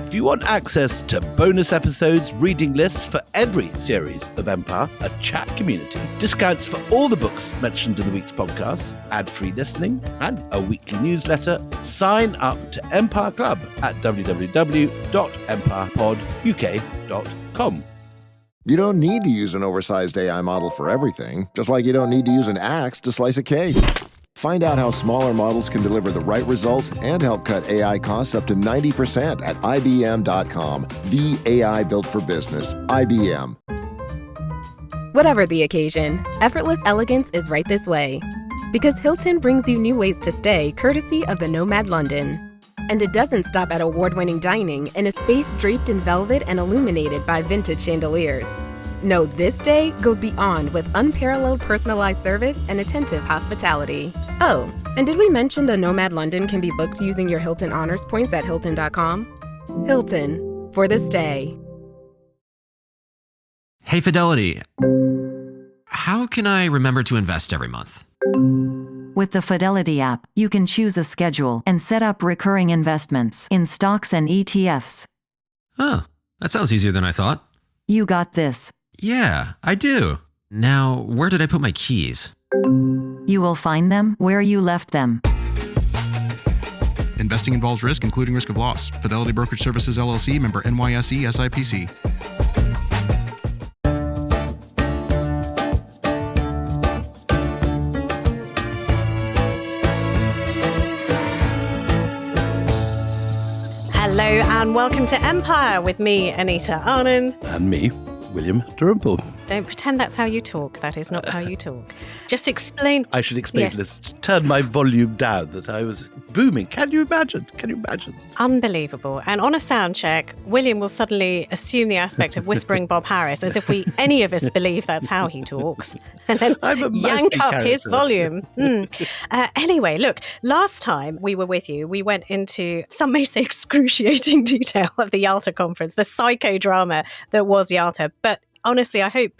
If you want access to bonus episodes, reading lists for every series of Empire, a chat community, discounts for all the books mentioned in the week's podcast, ad-free listening, and a weekly newsletter, sign up to Empire Club at www.empirepoduk.com. You don't need to use an oversized AI model for everything, just like you don't need to use an axe to slice a cake. Find out how smaller models can deliver the right results and help cut AI costs up to 90% at IBM.com. The AI built for business. IBM. Whatever the occasion, effortless elegance is right this way. Because Hilton brings you new ways to stay courtesy of the Nomad London. And it doesn't stop at award-winning dining in a space draped in velvet and illuminated by vintage chandeliers. No, this day goes beyond with unparalleled personalized service and attentive hospitality. Oh, and did we mention the Nomad London can be booked using your Hilton Honors points at Hilton.com? Hilton, for the stay. Hey, Fidelity. How can I remember to invest every month? With the Fidelity app, you can choose a schedule and set up recurring investments in stocks and ETFs. Oh, that sounds easier than I thought. You got this. Yeah, I do. Now, where did I put my keys? You will find them where you left them. Investing involves risk, including risk of loss. Fidelity Brokerage Services, LLC, member NYSE, SIPC. Hello and welcome to Empire with me, Anita Arnon. And me, William Dalrymple. Don't pretend that's how you talk. That is not how you talk. Just explain. I should explain Yes. this. Turn my volume down that I was booming. Can you imagine? Unbelievable. And on a sound check, William will suddenly assume the aspect of whispering Bob Harris as if any of us believe that's how he talks. And then I'm a yank up his character. volume. Anyway, look, last time we were with you, we went into, some may say, excruciating detail of the Yalta conference, the psychodrama that was Yalta. But honestly, I hope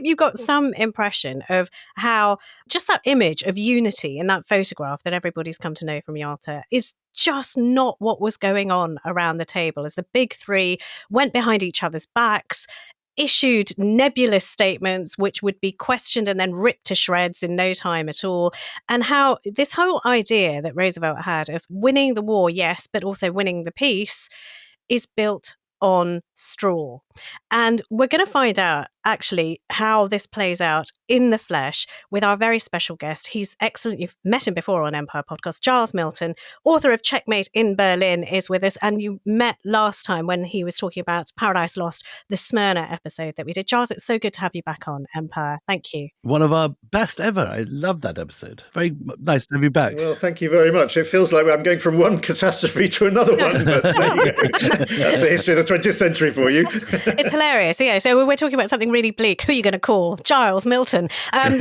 you got some impression of how just that image of unity in that photograph that everybody's come to know from Yalta is just not what was going on around the table as the big three went behind each other's backs, issued nebulous statements which would be questioned and then ripped to shreds in no time at all. And how this whole idea that Roosevelt had of winning the war, yes, but also winning the peace is built on straw. And we're going to find out actually how this plays out in the flesh with our very special guest. He's excellent. You've met him before on Empire Podcast. Giles Milton, author of Checkmate in Berlin, is with us. And you met last time when he was talking about Paradise Lost, the Smyrna episode that we did. Giles, it's so good to have you back on Empire. Thank you. One of our best ever. I love that episode. Very nice to have you back. Well, thank you very much. It feels like I'm going from one catastrophe to another one. But there you go. That's the history of the 20th century for you. It's hilarious. Yeah. So we're talking about something really bleak. Who are you going to call? Giles Milton.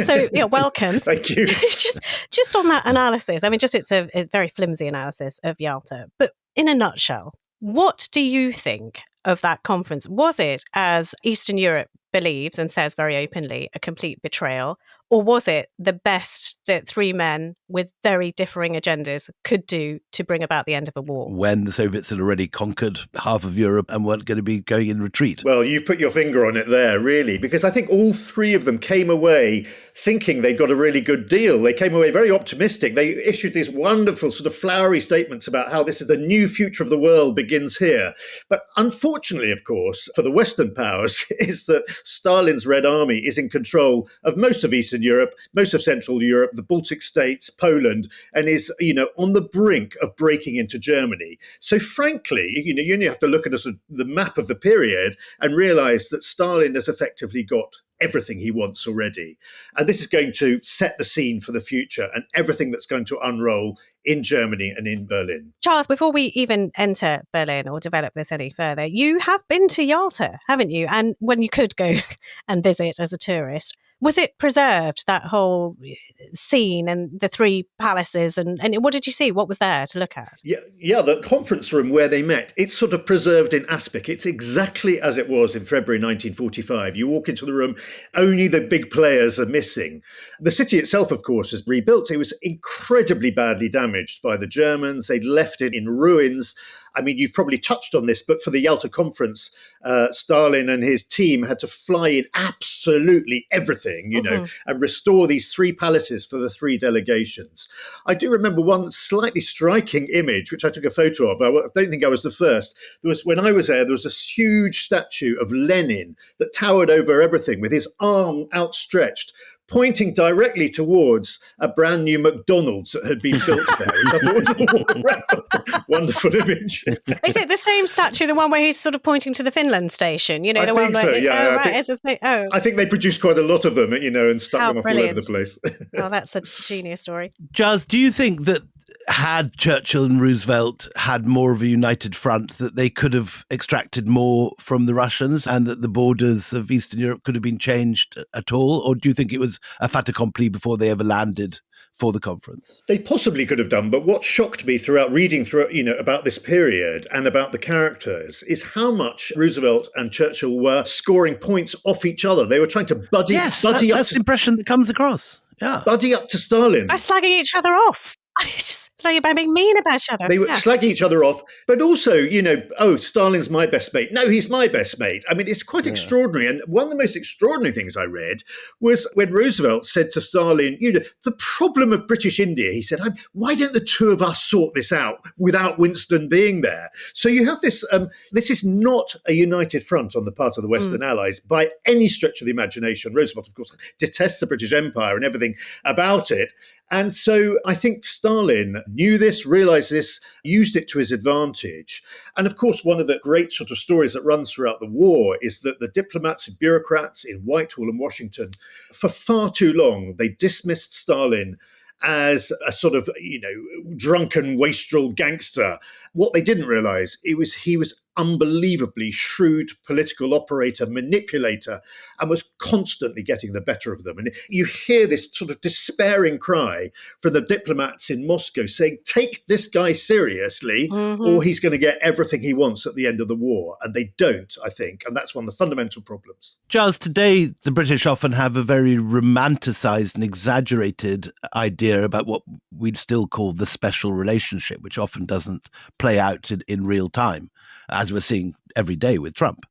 So welcome. Thank you. just on that analysis. I mean, it's a very flimsy analysis of Yalta. But in a nutshell, what do you think of that conference? Was it, as Eastern Europe believes and says very openly, a complete betrayal? Or was it the best that three men with very differing agendas could do to bring about the end of a war? When the Soviets had already conquered half of Europe and weren't going to be going in retreat. Well, you've put your finger on it there, really, because I think all three of them came away thinking they'd got a really good deal. They came away very optimistic. They issued these wonderful sort of flowery statements about how this is the new future of the world begins here. But unfortunately, of course, for the Western powers, is that Stalin's Red Army is in control of most of Eastern Europe, most of Central Europe, the Baltic states, Poland, and is, on the brink of breaking into Germany. So frankly, you only have to look at the map of the period and realize that Stalin has effectively got everything he wants already. And this is going to set the scene for the future and everything that's going to unroll in Germany and in Berlin. Charles, before we even enter Berlin or develop this any further, you have been to Yalta, haven't you? And when you could go and visit as a tourist, Was it preserved, that whole scene and the three palaces? And what did you see? What was there to look at? Yeah, the conference room where they met, it's sort of preserved in aspect. It's exactly as it was in February 1945. You walk into the room, only the big players are missing. The city itself, of course, is rebuilt. It was incredibly badly damaged by the Germans. They'd left it in ruins. I mean, you've probably touched on this, but for the Yalta Conference, Stalin and his team had to fly in absolutely everything, and restore these three palaces for the three delegations. I do remember one slightly striking image, which I took a photo of. I don't think I was the first. When I was there was this huge statue of Lenin that towered over everything with his arm outstretched, pointing directly towards a brand new McDonald's that had been built there. I thought it was a wonderful image. Is it the same statue, the one where he's sort of pointing to the Finland station? I think so, yeah. I think they produced quite a lot of them, and stuck them up all over the place. Oh, that's a genius story. Giles, do you think that had Churchill and Roosevelt had more of a united front, that they could have extracted more from the Russians and that the borders of Eastern Europe could have been changed at all? Or do you think it was a fait accompli before they ever landed for the conference? They possibly could have done, but what shocked me throughout reading about this period and about the characters is how much Roosevelt and Churchill were scoring points off each other. They were trying to buddy up. That's the impression that comes across. Yeah. Buddy up to Stalin. By slagging each other off. By being mean about each other. They were slagging each other off, but also, Stalin's my best mate. No, he's my best mate. I mean, it's quite extraordinary. And one of the most extraordinary things I read was when Roosevelt said to Stalin, the problem of British India, he said, why don't the two of us sort this out without Winston being there? So you have this, this is not a united front on the part of the Western Allies by any stretch of the imagination. Roosevelt, of course, detests the British Empire and everything about it. And so I think Stalin knew this, realized this, used it to his advantage. And of course, one of the great sort of stories that runs throughout the war is that the diplomats and bureaucrats in Whitehall and Washington, for far too long, they dismissed Stalin as a sort of, drunken, wastrel gangster. What they didn't realize, he was unbelievably shrewd political operator, manipulator, and was constantly getting the better of them. And you hear this sort of despairing cry from the diplomats in Moscow saying, take this guy seriously, or he's going to get everything he wants at the end of the war. And they don't, I think. And that's one of the fundamental problems. Giles, today, the British often have a very romanticized and exaggerated idea about what we'd still call the special relationship, which often doesn't play out in real time, as we're seeing every day with Trump.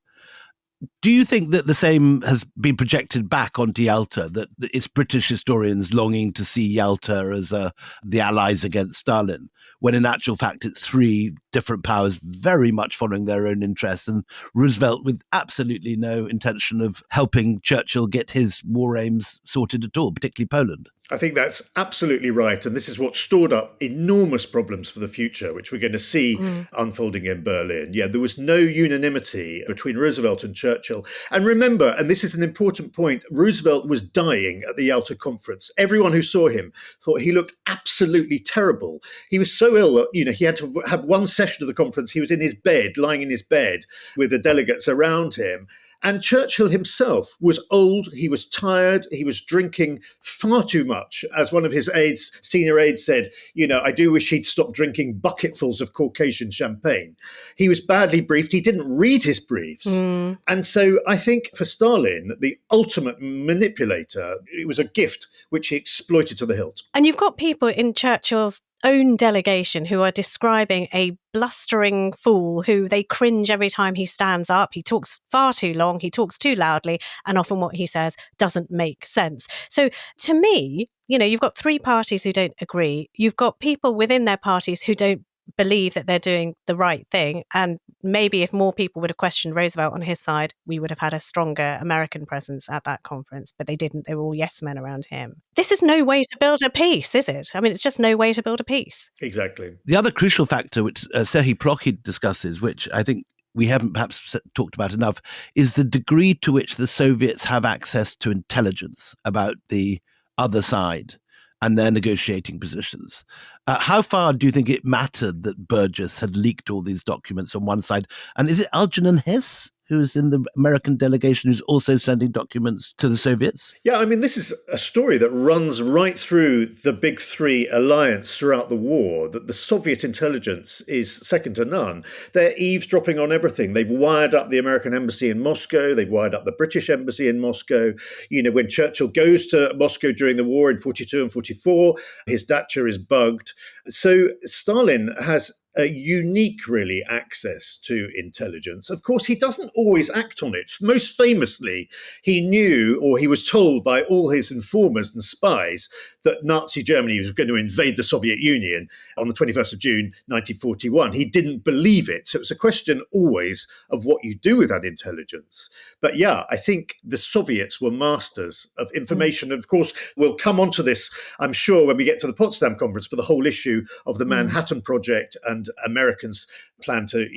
Do you think that the same has been projected back onto Yalta, that it's British historians longing to see Yalta as the allies against Stalin, when in actual fact it's three different powers very much following their own interests, and Roosevelt with absolutely no intention of helping Churchill get his war aims sorted at all, particularly Poland? I think that's absolutely right. And this is what stored up enormous problems for the future, which we're going to see unfolding in Berlin. Yeah, there was no unanimity between Roosevelt and Churchill. And remember, and this is an important point, Roosevelt was dying at the Yalta Conference. Everyone who saw him thought he looked absolutely terrible. He was so ill that, he had to have one session of the conference. He was in his bed, lying in his bed with the delegates around him. And Churchill himself was old, he was tired, he was drinking far too much. As one of his aides, senior aides said, I do wish he'd stop drinking bucketfuls of Caucasian champagne. He was badly briefed, he didn't read his briefs. And so I think for Stalin, the ultimate manipulator, it was a gift which he exploited to the hilt. And you've got people in Churchill's own delegation who are describing a blustering fool who they cringe every time he stands up. He talks far too long, he talks too loudly, and often what he says doesn't make sense. So to me, you've got three parties who don't agree. You've got people within their parties who don't believe that they're doing the right thing. And maybe if more people would have questioned Roosevelt on his side, we would have had a stronger American presence at that conference. But they didn't. They were all yes men around him. This is no way to build a peace, is it? I mean, it's just no way to build a peace. Exactly. The other crucial factor, which Serhii Plokhy discusses, which I think we haven't perhaps talked about enough, is the degree to which the Soviets have access to intelligence about the other side and their negotiating positions. How far do you think it mattered that Burgess had leaked all these documents on one side? And is it Algernon Hess who's in the American delegation who's also sending documents to the Soviets? Yeah, I mean, this is a story that runs right through the big three alliance throughout the war, that the Soviet intelligence is second to none. They're eavesdropping on everything. They've wired up the American embassy in Moscow. They've wired up the British embassy in Moscow. You know, when Churchill goes to Moscow during the war in 42 and 44, his dacha is bugged. So Stalin has a unique, really, access to intelligence. Of course, he doesn't always act on it. Most famously, he knew, or he was told by all his informers and spies, that Nazi Germany was going to invade the Soviet Union on the 21st of June, 1941. He didn't believe it. So it's a question always of what you do with that intelligence. But yeah, I think the Soviets were masters of information. Of course, we'll come onto this, I'm sure, when we get to the Potsdam Conference, but the whole issue of the Manhattan Project and Americans' plan to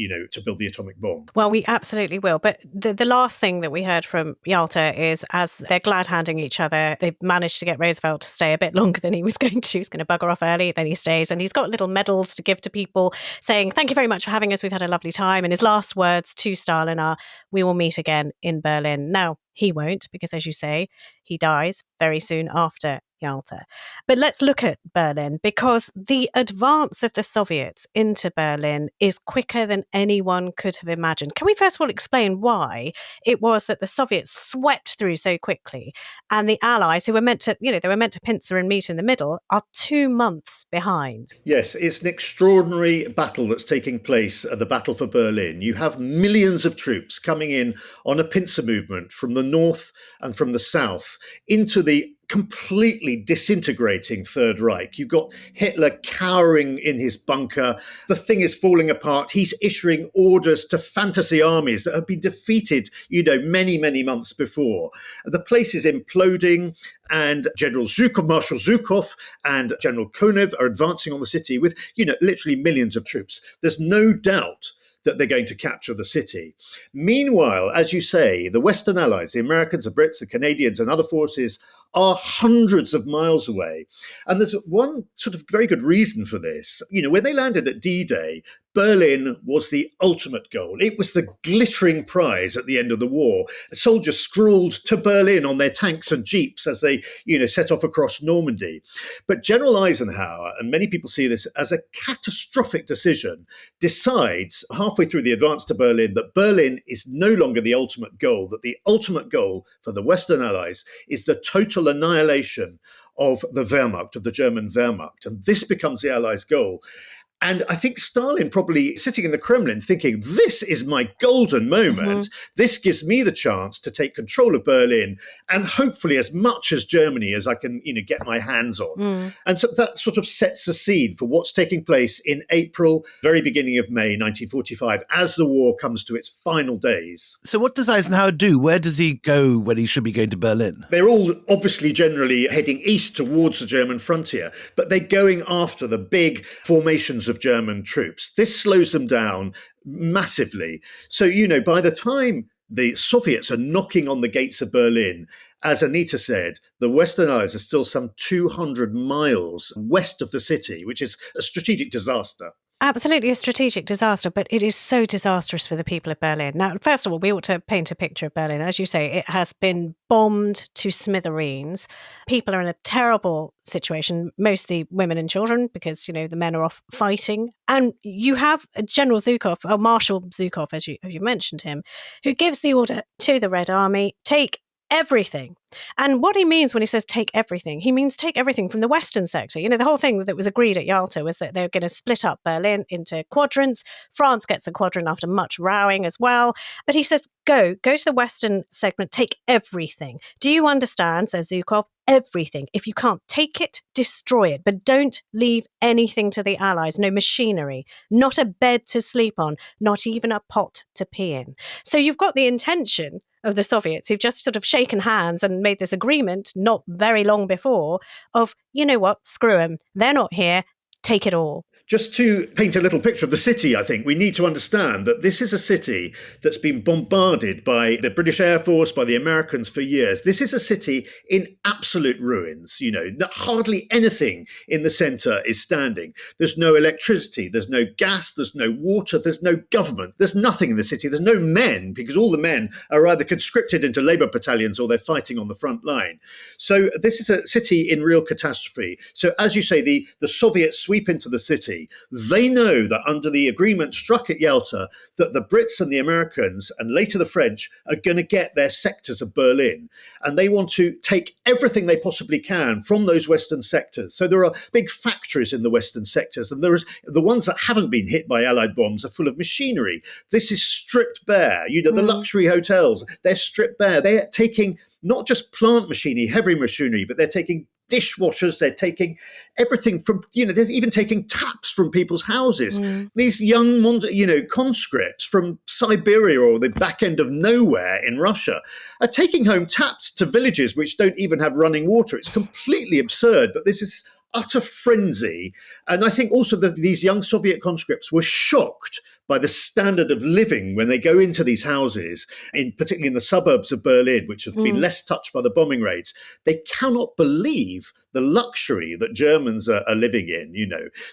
build the atomic bomb. Well, we absolutely will. But the last thing that we heard from Yalta is, as they're glad-handing each other, they've managed to get Roosevelt to stay a bit longer than he was going to. He's going to bugger off early, then he stays. And he's got little medals to give to people saying, thank you very much for having us. We've had a lovely time. And his last words to Stalin are, we will meet again in Berlin. Now, he won't, because as you say, he dies very soon after Yalta. But let's look at Berlin, because the advance of the Soviets into Berlin is quicker than anyone could have imagined. Can we first of all explain why it was that the Soviets swept through so quickly, and the Allies, who were meant to, they were meant to pincer and meet in the middle, are 2 months behind? Yes, it's an extraordinary battle that's taking place at the Battle for Berlin. You have millions of troops coming in on a pincer movement from the north and from the south into the completely disintegrating Third Reich. You've got Hitler cowering in his bunker. The thing is falling apart. He's issuing orders to fantasy armies that have been defeated, many, many months before. The place is imploding, and General Zhukov, Marshal Zhukov and General Konev are advancing on the city with, literally millions of troops. There's no doubt that they're going to capture the city. Meanwhile, as you say, the Western Allies, the Americans, the Brits, the Canadians, and other forces are hundreds of miles away. And there's one sort of very good reason for this. When they landed at D-Day, Berlin was the ultimate goal. It was the glittering prize at the end of the war. Soldiers scrawled to Berlin on their tanks and jeeps as they, set off across Normandy. But General Eisenhower, and many people see this as a catastrophic decision, decides halfway through the advance to Berlin that Berlin is no longer the ultimate goal, that the ultimate goal for the Western Allies is the total annihilation of the Wehrmacht, of the German Wehrmacht. And this becomes the Allies' goal. And I think Stalin probably sitting in the Kremlin thinking, this is my golden moment. Mm-hmm. This gives me the chance to take control of Berlin and hopefully as much as Germany as I can, get my hands on. Mm. And so that sort of sets the scene for what's taking place in April, very beginning of May 1945, as the war comes to its final days. So what does Eisenhower do? Where does he go when he should be going to Berlin? They're all obviously generally heading east towards the German frontier, but they're going after the big formations of German troops. This slows them down massively. So, by the time the Soviets are knocking on the gates of Berlin, as Anita said, the Western Allies are still some 200 miles west of the city, which is a strategic disaster. Absolutely a strategic disaster, but it is so disastrous for the people of Berlin. Now, first of all, we ought to paint a picture of Berlin. As you say, it has been bombed to smithereens. People are in a terrible situation, mostly women and children, because, the men are off fighting. And you have General Zhukov, or Marshal Zhukov, as you mentioned him, who gives the order to the Red Army, take everything. And what he means when he says take everything, he means take everything from the Western sector. The whole thing that was agreed at Yalta was that they were going to split up Berlin into quadrants. France gets a quadrant after much rowing as well. But he says, go to the Western segment, take everything. Do you understand, says Zhukov? Everything. If you can't take it, destroy it. But don't leave anything to the Allies. No machinery, not a bed to sleep on, not even a pot to pee in. So you've got the intention of the Soviets, who've just sort of shaken hands and made this agreement not very long before of, screw them, they're not here, take it all. Just to paint a little picture of the city, I think we need to understand that this is a city that's been bombarded by the British Air Force, by the Americans for years. This is a city in absolute ruins. Hardly anything in the centre is standing. There's no electricity, there's no gas, there's no water, there's no government, there's nothing in the city. There's no men, because all the men are either conscripted into Labour battalions or they're fighting on the front line. So this is a city in real catastrophe. So as you say, the Soviets sweep into the city. They know that under the agreement struck at Yalta, that the Brits and the Americans and later the French are going to get their sectors of Berlin. And they want to take everything they possibly can from those Western sectors. So there are big factories in the Western sectors, and there is the ones that haven't been hit by Allied bombs are full of machinery. This is stripped bare. The luxury hotels, they're stripped bare. They're taking not just plant machinery, heavy machinery, but they're taking dishwashers, they're taking everything from, they're even taking taps from people's houses. These young, conscripts from Siberia or the back end of nowhere in Russia are taking home taps to villages which don't even have running water. It's completely absurd, but this is utter frenzy. And I think also that these young Soviet conscripts were shocked by the standard of living when they go into these houses, particularly in the suburbs of Berlin, which have been less touched by the bombing raids. They cannot believe the luxury that Germans are living in,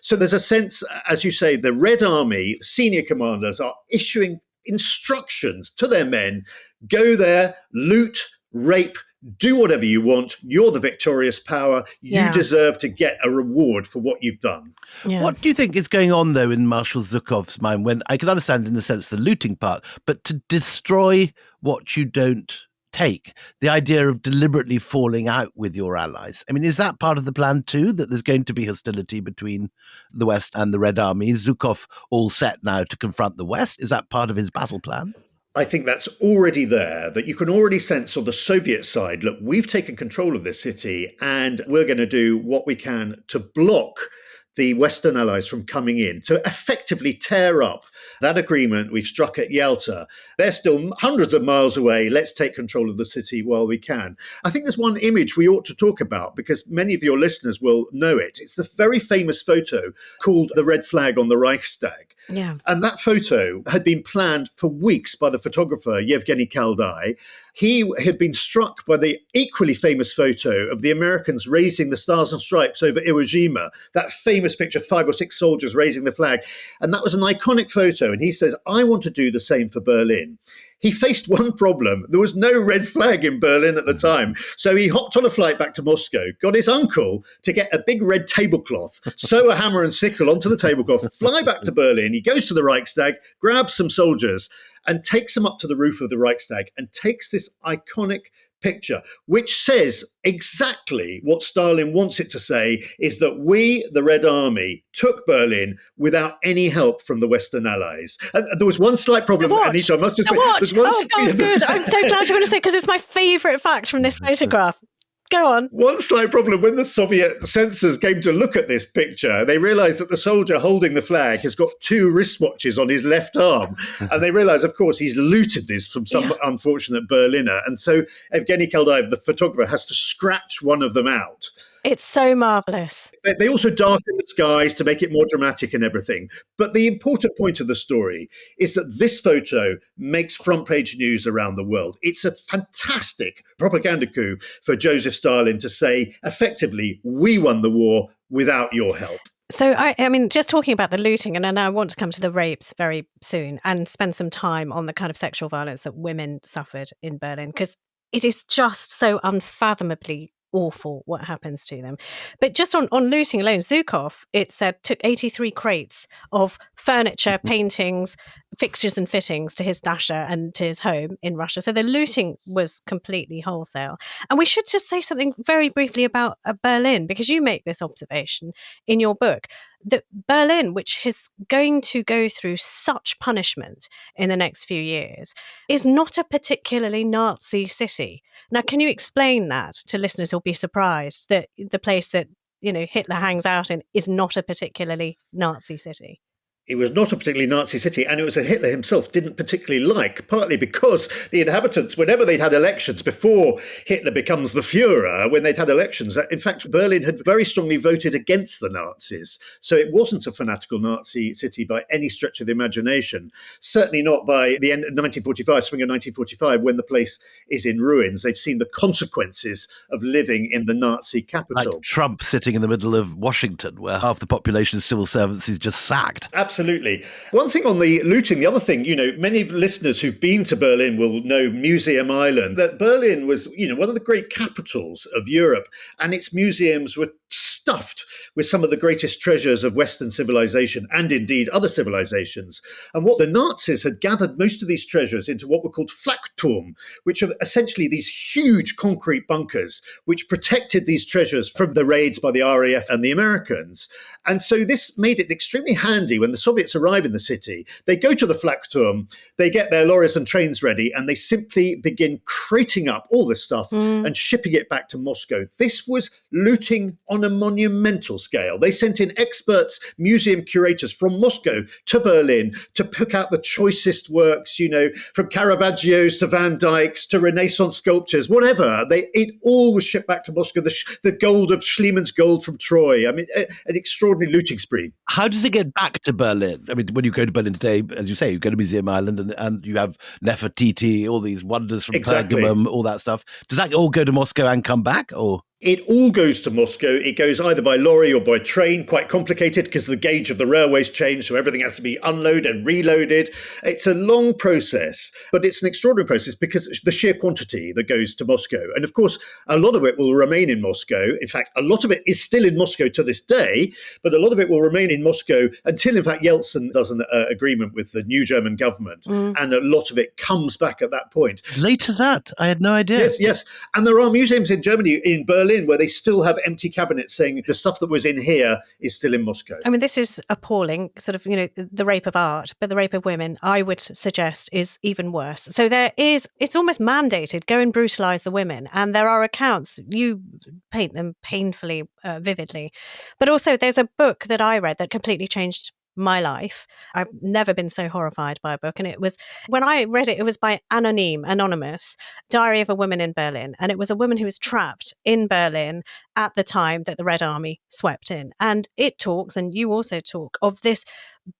So there's a sense, as you say, the Red Army senior commanders are issuing instructions to their men: go there, loot, rape, do whatever you want. You're the victorious power. You deserve to get a reward for what you've done. Yeah. What do you think is going on, though, in Marshal Zhukov's mind, when I can understand, in a sense, the looting part, but to destroy what you don't take, the idea of deliberately falling out with your allies? I mean, is that part of the plan, too, that there's going to be hostility between the West and the Red Army? Is Zhukov all set now to confront the West? Is that part of his battle plan? I think that's already there, that you can already sense on the Soviet side, look, we've taken control of this city and we're going to do what we can to block the Western allies from coming in, to effectively tear up that agreement we've struck at Yalta. They're still hundreds of miles away. Let's take control of the city while we can. I think there's one image we ought to talk about because many of your listeners will know it. It's the very famous photo called The Red Flag on the Reichstag. Yeah. And that photo had been planned for weeks by the photographer Yevgeny Kaldai. He had been struck by the equally famous photo of the Americans raising the Stars and Stripes over Iwo Jima, that famous picture of 5 or 6 soldiers raising the flag. And that was an iconic photo. And he says, I want to do the same for Berlin. He faced one problem. There was no red flag in Berlin at the time. So he hopped on a flight back to Moscow, got his uncle to get a big red tablecloth, sew a hammer and sickle onto the tablecloth, fly back to Berlin. He goes to the Reichstag, grabs some soldiers and takes them up to the roof of the Reichstag and takes this iconic picture, which says exactly what Stalin wants it to say, is that we, the Red Army, took Berlin without any help from the Western Allies. And there was one slight problem, Anita, I must just say. Good. I'm so glad you're going to say, because it's my favourite fact from this photograph. Go on. One slight problem, when the Soviet censors came to look at this picture, they realised that the soldier holding the flag has got 2 wristwatches on his left arm. And they realised, of course, he's looted this from some unfortunate Berliner. And so Evgeny Kaldaev, the photographer, has to scratch one of them out. It's so marvellous. They also darken the skies to make it more dramatic and everything. But the important point of the story is that this photo makes front page news around the world. It's a fantastic propaganda coup for Joseph Stalin to say, effectively, we won the war without your help. So, I mean, just talking about the looting, and I want to come to the rapes very soon and spend some time on the kind of sexual violence that women suffered in Berlin, because it is just so unfathomably awful what happens to them. But just on looting alone, Zhukov, it said, took 83 crates of furniture, paintings, fixtures and fittings to his dasher and to his home in Russia. So the looting was completely wholesale. And we should just say something very briefly about Berlin, because you make this observation in your book, that Berlin, which is going to go through such punishment in the next few years, is not a particularly Nazi city. Now, can you explain that to listeners who'll be surprised that the place that, Hitler hangs out in is not a particularly Nazi city? It was not a particularly Nazi city, and it was a Hitler himself didn't particularly like, partly because the inhabitants, whenever they'd had elections, before Hitler becomes the Führer, when they'd had elections, in fact, Berlin had very strongly voted against the Nazis. So it wasn't a fanatical Nazi city by any stretch of the imagination. Certainly not by the end of 1945, spring of 1945, when the place is in ruins. They've seen the consequences of living in the Nazi capital. Like Trump sitting in the middle of Washington, where half the population is civil servants he's just sacked. Absolutely. One thing on the looting, the other thing, many listeners who've been to Berlin will know Museum Island, that Berlin was, one of the great capitals of Europe, and its museums were stuffed with some of the greatest treasures of Western civilization and indeed other civilizations. And what the Nazis had gathered most of these treasures into what were called Flakturm, which are essentially these huge concrete bunkers which protected these treasures from the raids by the RAF and the Americans. And so this made it extremely handy when the Soviets arrive in the city. They go to the Flakturm, they get their lorries and trains ready, and they simply begin crating up all this stuff and shipping it back to Moscow. This was looting on a monumental scale. They sent in experts, museum curators from Moscow to Berlin to pick out the choicest works, from Caravaggio's to Van Dyck's to Renaissance sculptures, whatever. It all was shipped back to Moscow. The gold of Schliemann gold from Troy. I mean, an extraordinary looting spree. How does it get back to Berlin? I mean, when you go to Berlin today, as you say, you go to Museum Island and you have Nefertiti, all these wonders from Pergamum, all that stuff. Does that all go to Moscow and come back, or? It all goes to Moscow. It goes either by lorry or by train, quite complicated because the gauge of the railway's changed, so everything has to be unloaded and reloaded. It's a long process, but it's an extraordinary process because the sheer quantity that goes to Moscow. And of course, a lot of it will remain in Moscow. In fact, a lot of it is still in Moscow to this day, but a lot of it will remain in Moscow until, in fact, Yeltsin does an agreement with the new German government. And a lot of it comes back at that point. Late as that? I had no idea. Yes. And there are museums in Germany, in Berlin, where they still have empty cabinets saying the stuff that was in here is still in Moscow. I mean, this is appalling, sort of, the rape of art, but the rape of women, I would suggest, is even worse. So it's almost mandated, go and brutalize the women. And there are accounts, you paint them painfully, vividly. But also there's a book that I read that completely changed my life. I've never been so horrified by a book. And it was, when I read it, it was by Anonymous, Diary of a Woman in Berlin. And it was a woman who was trapped in Berlin at the time that the Red Army swept in. And it talks, and you also talk, of this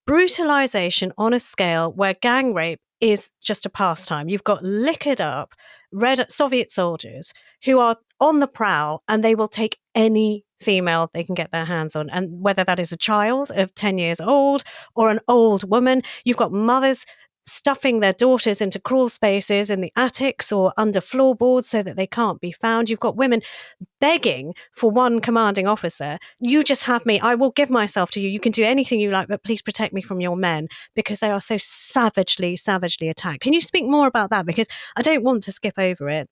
brutalization on a scale where gang rape is just a pastime. You've got liquored up Soviet soldiers who are on the prowl, and they will take any female they can get their hands on. And whether that is a child of 10 years old or an old woman, you've got mothers stuffing their daughters into crawl spaces in the attics or under floorboards so that they can't be found. You've got women begging for one commanding officer, you just have me, I will give myself to you, you can do anything you like, but please protect me from your men, because they are so savagely attacked. Can you speak more about that? Because I don't want to skip over it.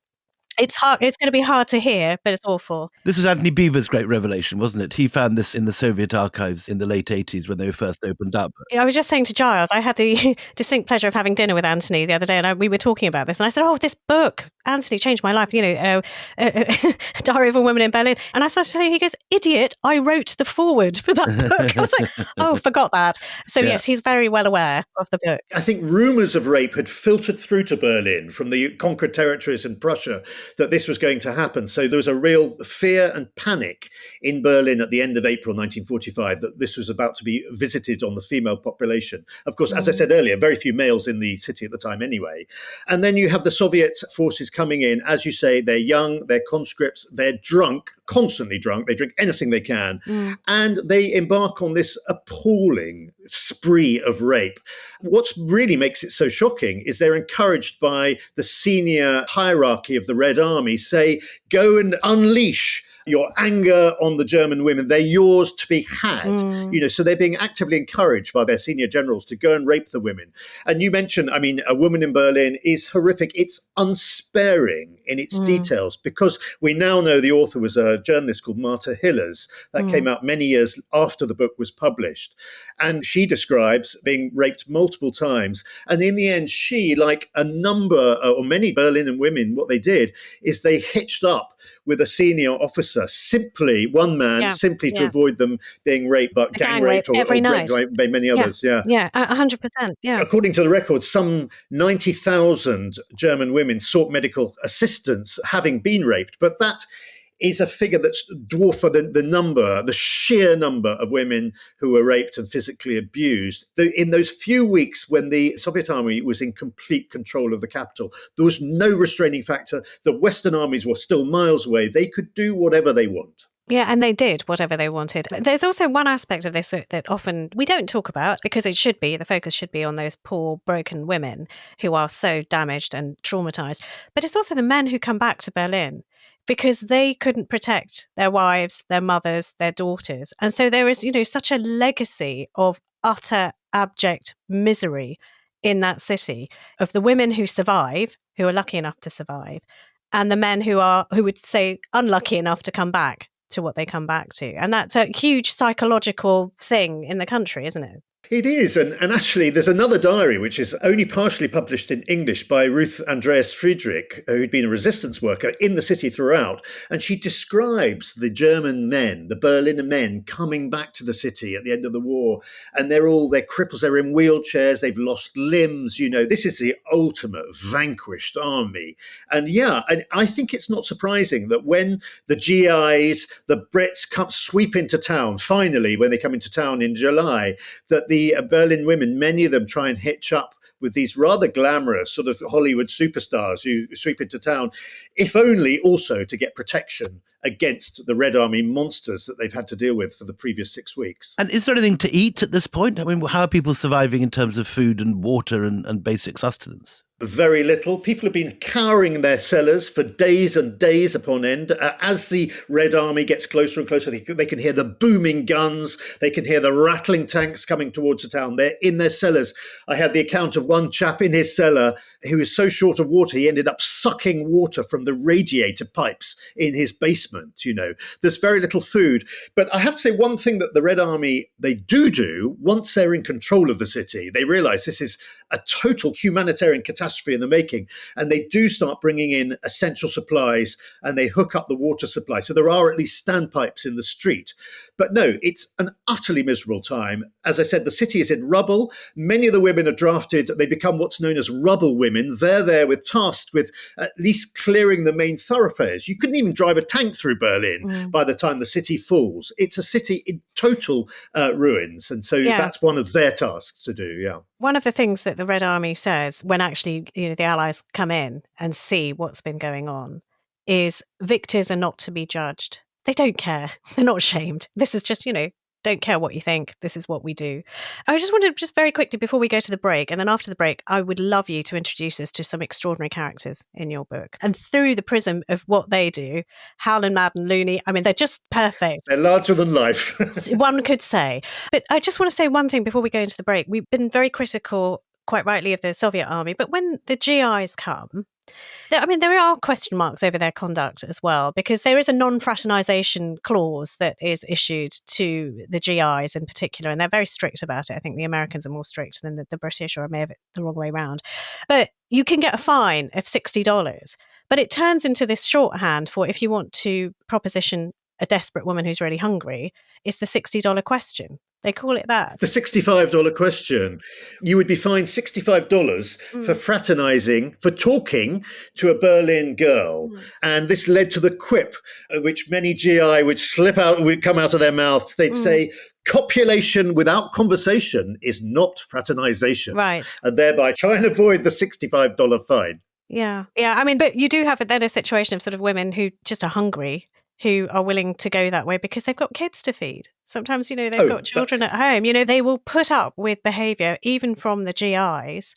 It's hard. It's going to be hard to hear, but it's awful. This was Anthony Beevor's great revelation, wasn't it? He found this in the Soviet archives in the late 80s when they were first opened up. I was just saying to Giles, I had the distinct pleasure of having dinner with Anthony the other day, and we were talking about this, and I said, this book, Anthony, changed my life, Diary of a Woman in Berlin. And I started telling him, he goes, idiot, I wrote the foreword for that book. I was like, forgot that. So yes, he's very well aware of the book. I think rumours of rape had filtered through to Berlin from the conquered territories in Prussia, that this was going to happen. So there was a real fear and panic in Berlin at the end of April 1945 that this was about to be visited on the female population. Of course, as I said earlier, very few males in the city at the time anyway. And then you have the Soviet forces coming in. As you say, they're young, they're conscripts, they're drunk, constantly drunk. They drink anything they can. And they embark on this appalling spree of rape. What really makes it so shocking is they're encouraged by the senior hierarchy of the Red Army, say, go and unleash your anger on the German women. They're yours to be had. So they're being actively encouraged by their senior generals to go and rape the women. And you mentioned, A Woman in Berlin is horrific. It's unsparing in its details, because we now know the author was a journalist called Marta Hillers that came out many years after the book was published. And she describes being raped multiple times. And in the end, she, like a number or many Berlin women, what they did is they hitched up with a senior officer, one man, to avoid them being raped, but gang raped or raped by many others. Yeah, 100%. Yeah. According to the record, some 90,000 German women sought medical assistance having been raped, but that is a figure that's dwarfed by the sheer number of women who were raped and physically abused. In those few weeks when the Soviet army was in complete control of the capital, there was no restraining factor. The Western armies were still miles away. They could do whatever they want. Yeah, and they did whatever they wanted. There's also one aspect of this that often we don't talk about, because the focus should be on those poor, broken women who are so damaged and traumatized. But it's also the men who come back to Berlin, because they couldn't protect their wives, their mothers, their daughters. And so there is, such a legacy of utter abject misery in that city, of the women who survive, who are lucky enough to survive, and the men who would say unlucky enough to come back to what they come back to. And that's a huge psychological thing in the country, isn't it? It is. And actually, there's another diary, which is only partially published in English by Ruth Andreas Friedrich, who'd been a resistance worker in the city throughout. And she describes the German men, the Berliner men, coming back to the city at the end of the war. And they're cripples, they're in wheelchairs, they've lost limbs. This is the ultimate vanquished army. And I think it's not surprising that when the GIs, the Brits sweep into town, finally, when they come into town in July, that the Berlin women, many of them try and hitch up with these rather glamorous sort of Hollywood superstars who sweep into town, if only also to get protection against the Red Army monsters that they've had to deal with for the previous 6 weeks. And is there anything to eat at this point? I mean, how are people surviving in terms of food and water and basic sustenance? Very little. People have been cowering in their cellars for days and days upon end. As the Red Army gets closer and closer, they can hear the booming guns. They can hear the rattling tanks coming towards the town. They're in their cellars. I had the account of one chap in his cellar who was so short of water, he ended up sucking water from the radiator pipes in his basement. There's very little food. But I have to say one thing that the Red Army, they do once they're in control of the city, they realize this is a total humanitarian catastrophe in the making, and they do start bringing in essential supplies, and they hook up the water supply. So there are at least standpipes in the street. But no, it's an utterly miserable time. As I said, the city is in rubble. Many of the women are drafted. They become what's known as rubble women. They're there tasked with at least clearing the main thoroughfares. You couldn't even drive a tank through Berlin by the time the city falls. It's a city in total ruins. And so that's one of their tasks to do, yeah. One of the things that the Red Army says when actually, the Allies come in and see what's been going on is victors are not to be judged. They don't care. They're not ashamed. This is just, don't care what you think. This is what we do. I just wanted just very quickly before we go to the break, and then after the break, I would love you to introduce us to some extraordinary characters in your book. And through the prism of what they do, howlin' mad and loony, I mean, they're just perfect. They're larger than life. One could say. But I just want to say one thing before we go into the break. We've been very critical, quite rightly, of the Soviet army. But when the GIs come, there are question marks over their conduct as well, because there is a non-fraternization clause that is issued to the GIs in particular, and they're very strict about it. I think the Americans are more strict than the British, or I may have it the wrong way around. But you can get a fine of $60, but it turns into this shorthand for if you want to proposition a desperate woman who's really hungry, it's the $60 question. They call it that. The $65 question. You would be fined $65 for fraternizing, for talking to a Berlin girl. And this led to the quip, which many GI would come out of their mouths. They'd say, copulation without conversation is not fraternization. Right. And thereby try and avoid the $65 fine. Yeah. I mean, but you do have then a situation of sort of women who just are hungry, who are willing to go that way because they've got kids to feed. Sometimes, they've got children at home. They will put up with behaviour, even from the GIs,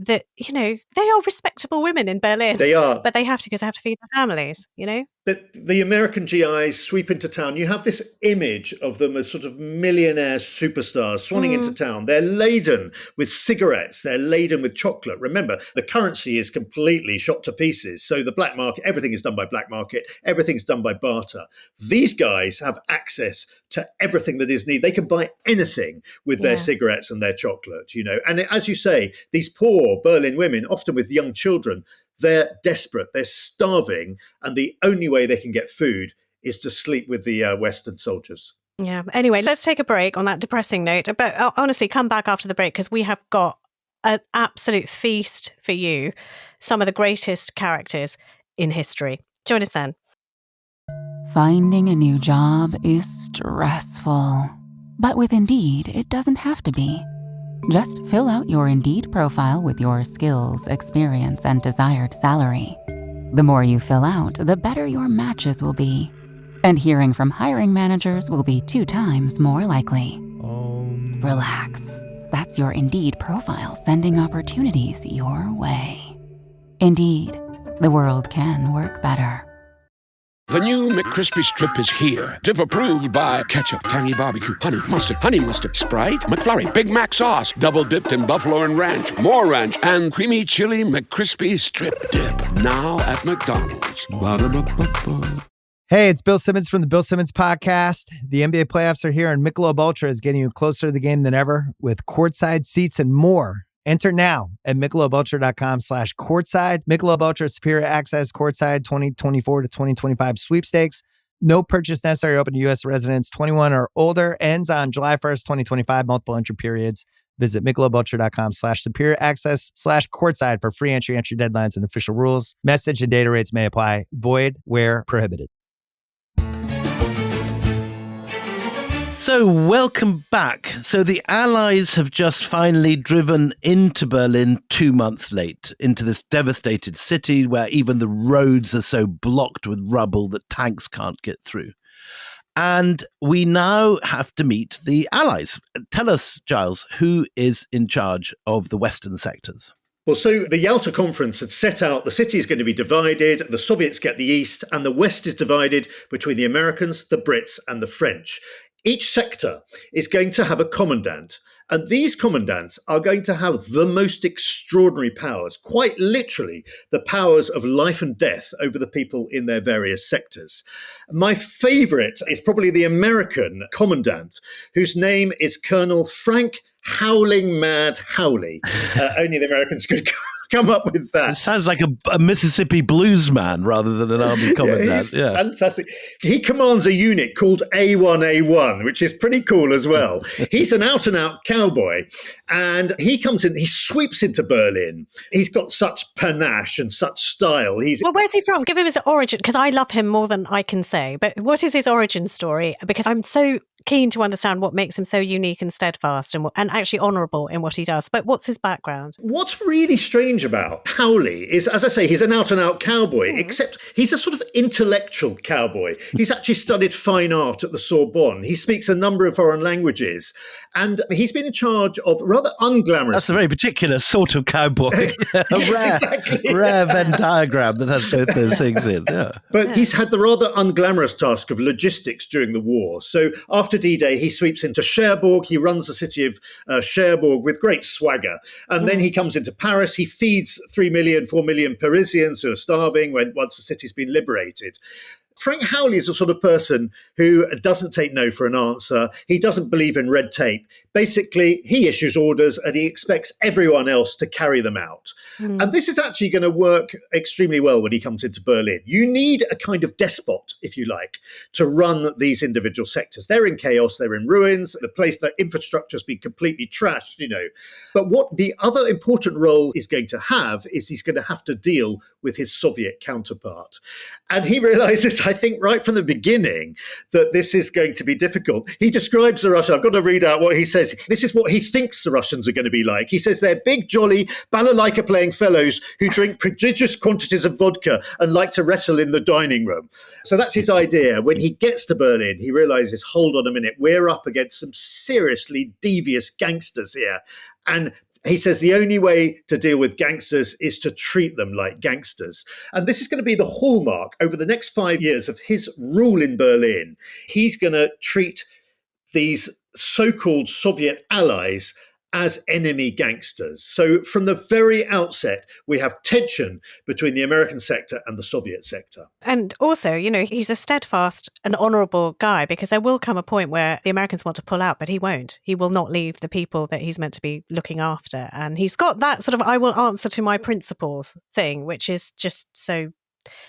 that, they are respectable women in Berlin. They are. But they have to, because they have to feed their families, But the American GIs sweep into town. You have this image of them as sort of millionaire superstars swanning into town. They're laden with cigarettes. They're laden with chocolate. Remember, the currency is completely shot to pieces. So the black market, everything is done by black market. Everything's done by barter. These guys have access to everything that is needed. They can buy anything with their cigarettes and their chocolate, you know. And as you say, these poor Berlin women, often with young children, they're desperate, they're starving, and the only way they can get food is to sleep with the Western soldiers. Yeah. Anyway, let's take a break on that depressing note. But honestly, come back after the break because we have got an absolute feast for you. Some of the greatest characters in history. Join us then. Finding a new job is stressful. But with Indeed, it doesn't have to be. Just fill out your Indeed profile with your skills, experience, and desired salary. The more you fill out, the better your matches will be. And hearing from hiring managers will be 2 times more likely. Relax. That's your Indeed profile sending opportunities your way. Indeed, the world can work better. The new McCrispy Strip is here. Dip approved by ketchup, tangy barbecue, honey mustard, Sprite, McFlurry, Big Mac sauce, double dipped in buffalo and ranch, more ranch, and creamy chili McCrispy Strip Dip. Now at McDonald's. Ba-da-ba-ba-ba. Hey, it's Bill Simmons from the Bill Simmons Podcast. The NBA playoffs are here, and Michelob Ultra is getting you closer to the game than ever with courtside seats and more. Enter now at MichelobUltra.com/courtside. Michelob Ultra Superior Access Courtside 2024 to 2025 sweepstakes. No purchase necessary. Open to U.S. residents 21 or older. Ends on July 1st, 2025. Multiple entry periods. Visit MichelobUltra.com/superior access/courtside for free entry deadlines, and official rules. Message and data rates may apply. Void where prohibited. So welcome back. So the Allies have just finally driven into Berlin 2 months late, into this devastated city where even the roads are so blocked with rubble that tanks can't get through. And we now have to meet the Allies. Tell us, Giles, who is in charge of the Western sectors? Well, so the Yalta Conference had set out the city is going to be divided, the Soviets get the East, and the West is divided between the Americans, the Brits, and the French. Each sector is going to have a commandant, and these commandants are going to have the most extraordinary powers, quite literally the powers of life and death over the people in their various sectors. My favorite is probably the American commandant, whose name is Colonel Frank Howling Mad Howley. Only the Americans could come up with that. It sounds like a Mississippi blues man rather than an army commandant. Yeah, fantastic. He commands a unit called A1A1, which is pretty cool as well. He's an out-and-out cowboy, and he comes in, he sweeps into Berlin. He's got such panache and such style. Well, where's he from? Give him his origin, because I love him more than I can say. But what is his origin story? Because I'm so keen to understand what makes him so unique and steadfast and actually honourable in what he does. But what's his background? What's really strange about Howley is, as I say, he's an out-and-out cowboy, except he's a sort of intellectual cowboy. He's actually studied fine art at the Sorbonne. He speaks a number of foreign languages, and he's been in charge of rather unglamorous... That's a very particular sort of cowboy. Rare Venn diagram that has both those things in. Yeah. But he's had the rather unglamorous task of logistics during the war. So after D-Day, he sweeps into Cherbourg. He runs the city of Cherbourg with great swagger. And then he comes into Paris. He feeds 4 million Parisians who are starving once the city's been liberated. Frank Howley is the sort of person who doesn't take no for an answer. He doesn't believe in red tape. Basically, he issues orders and he expects everyone else to carry them out. And this is actually going to work extremely well when he comes into Berlin. You need a kind of despot, if you like, to run these individual sectors. They're in chaos. They're in ruins. The infrastructure has been completely trashed, you know. But what the other important role is going to have is he's going to have to deal with his Soviet counterpart. And he realizes, I think right from the beginning, that this is going to be difficult. He describes the Russians. I've got to read out what he says. This is what he thinks the Russians are going to be like. He says they're big, jolly, balalaika-playing fellows who drink prodigious quantities of vodka and like to wrestle in the dining room. So that's his idea. When he gets to Berlin, he realizes, hold on a minute, we're up against some seriously devious gangsters here. And He says the only way to deal with gangsters is to treat them like gangsters. And this is going to be the hallmark over the next 5 years of his rule in Berlin. He's going to treat these so-called Soviet allies as enemy gangsters. So from the very outset, we have tension between the American sector and the Soviet sector. And also, he's a steadfast and honourable guy, because there will come a point where the Americans want to pull out, but he won't. He will not leave the people that he's meant to be looking after. And he's got that sort of I will answer to my principles thing, which is just so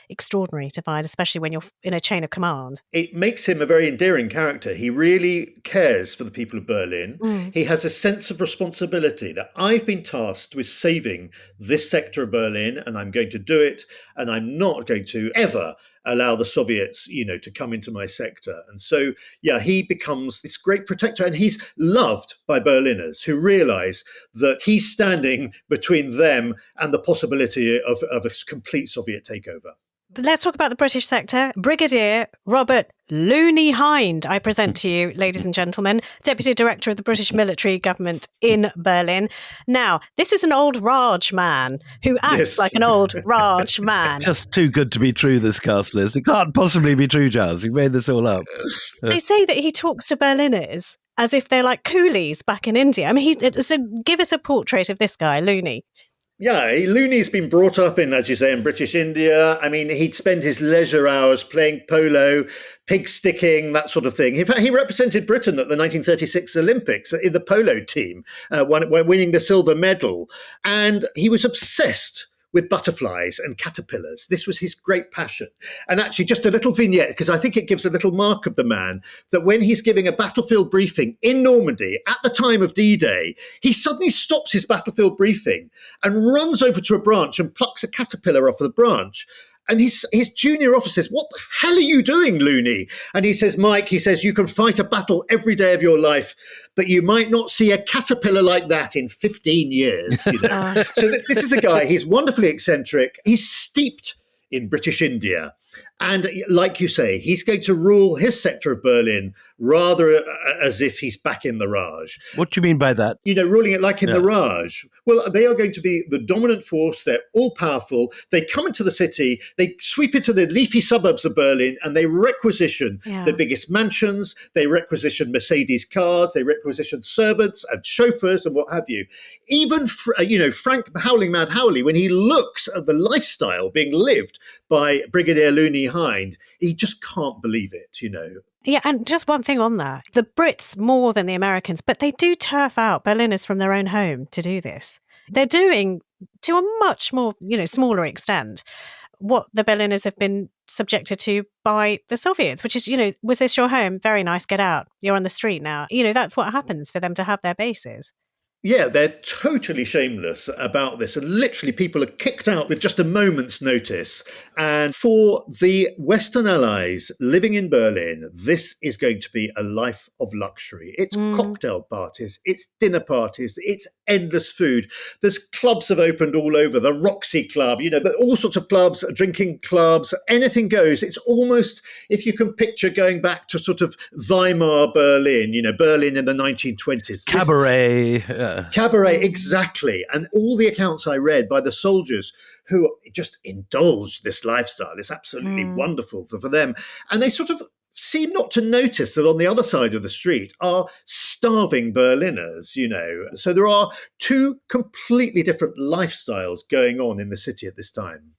extraordinary to find, especially when you're in a chain of command. It makes him a very endearing character. He really cares for the people of Berlin. He has a sense of responsibility that I've been tasked with saving this sector of Berlin, and I'm going to do it, and I'm not going to ever allow the Soviets, to come into my sector. And so, he becomes this great protector, and he's loved by Berliners who realize that he's standing between them and the possibility of a complete Soviet takeover. But let's talk about the British sector. Brigadier Robert Looney Hind, I present to you, ladies and gentlemen, Deputy Director of the British Military Government in Berlin. Now, this is an old Raj man who acts like an old Raj man. Just too good to be true, this cast list. It can't possibly be true, Giles. You made this all up. They say that he talks to Berliners as if they're like coolies back in India. I mean, so give us a portrait of this guy, Looney. Yeah, Looney's been brought up in, as you say, in British India. I mean, he'd spend his leisure hours playing polo, pig sticking, that sort of thing. In fact, he represented Britain at the 1936 Olympics in the polo team, winning the silver medal. And he was obsessed with butterflies and caterpillars. This was his great passion. And actually, just a little vignette, because I think it gives a little mark of the man, that when he's giving a battlefield briefing in Normandy at the time of D-Day, he suddenly stops his battlefield briefing and runs over to a branch and plucks a caterpillar off the branch. And his junior officer says, "What the hell are you doing, Looney?" And he says, "Mike," he says, "you can fight a battle every day of your life, but you might not see a caterpillar like that in 15 years. So this is a guy, he's wonderfully eccentric. He's steeped in British India. And like you say, he's going to rule his sector of Berlin rather as if he's back in the Raj. What do you mean by that? Ruling it like in the Raj. Well, they are going to be the dominant force. They're all powerful. They come into the city, they sweep into the leafy suburbs of Berlin, and they requisition the biggest mansions. They requisition Mercedes cars. They requisition servants and chauffeurs and what have you. Even, Frank Howling Mad Howley, when he looks at the lifestyle being lived by Brigadier Looney Hind, he just can't believe it, Yeah, and just one thing on that. The Brits more than the Americans, but they do turf out Berliners from their own home to do this. They're doing, to a much more, smaller extent, what the Berliners have been subjected to by the Soviets, which is, was this your home? Very nice, get out. You're on the street now. That's what happens for them to have their bases. Yeah, they're totally shameless about this. And literally people are kicked out with just a moment's notice. And for the Western allies living in Berlin, this is going to be a life of luxury. It's cocktail parties, it's dinner parties, it's endless food. There's clubs have opened all over, the Roxy Club, all sorts of clubs, drinking clubs, anything goes. It's almost, if you can picture going back to sort of Weimar Berlin, Berlin in the 1920s. Cabaret. Cabaret, exactly. And all the accounts I read by the soldiers who just indulged this lifestyle is absolutely wonderful for them. And they sort of seem not to notice that on the other side of the street are starving Berliners, So there are two completely different lifestyles going on in the city at this time.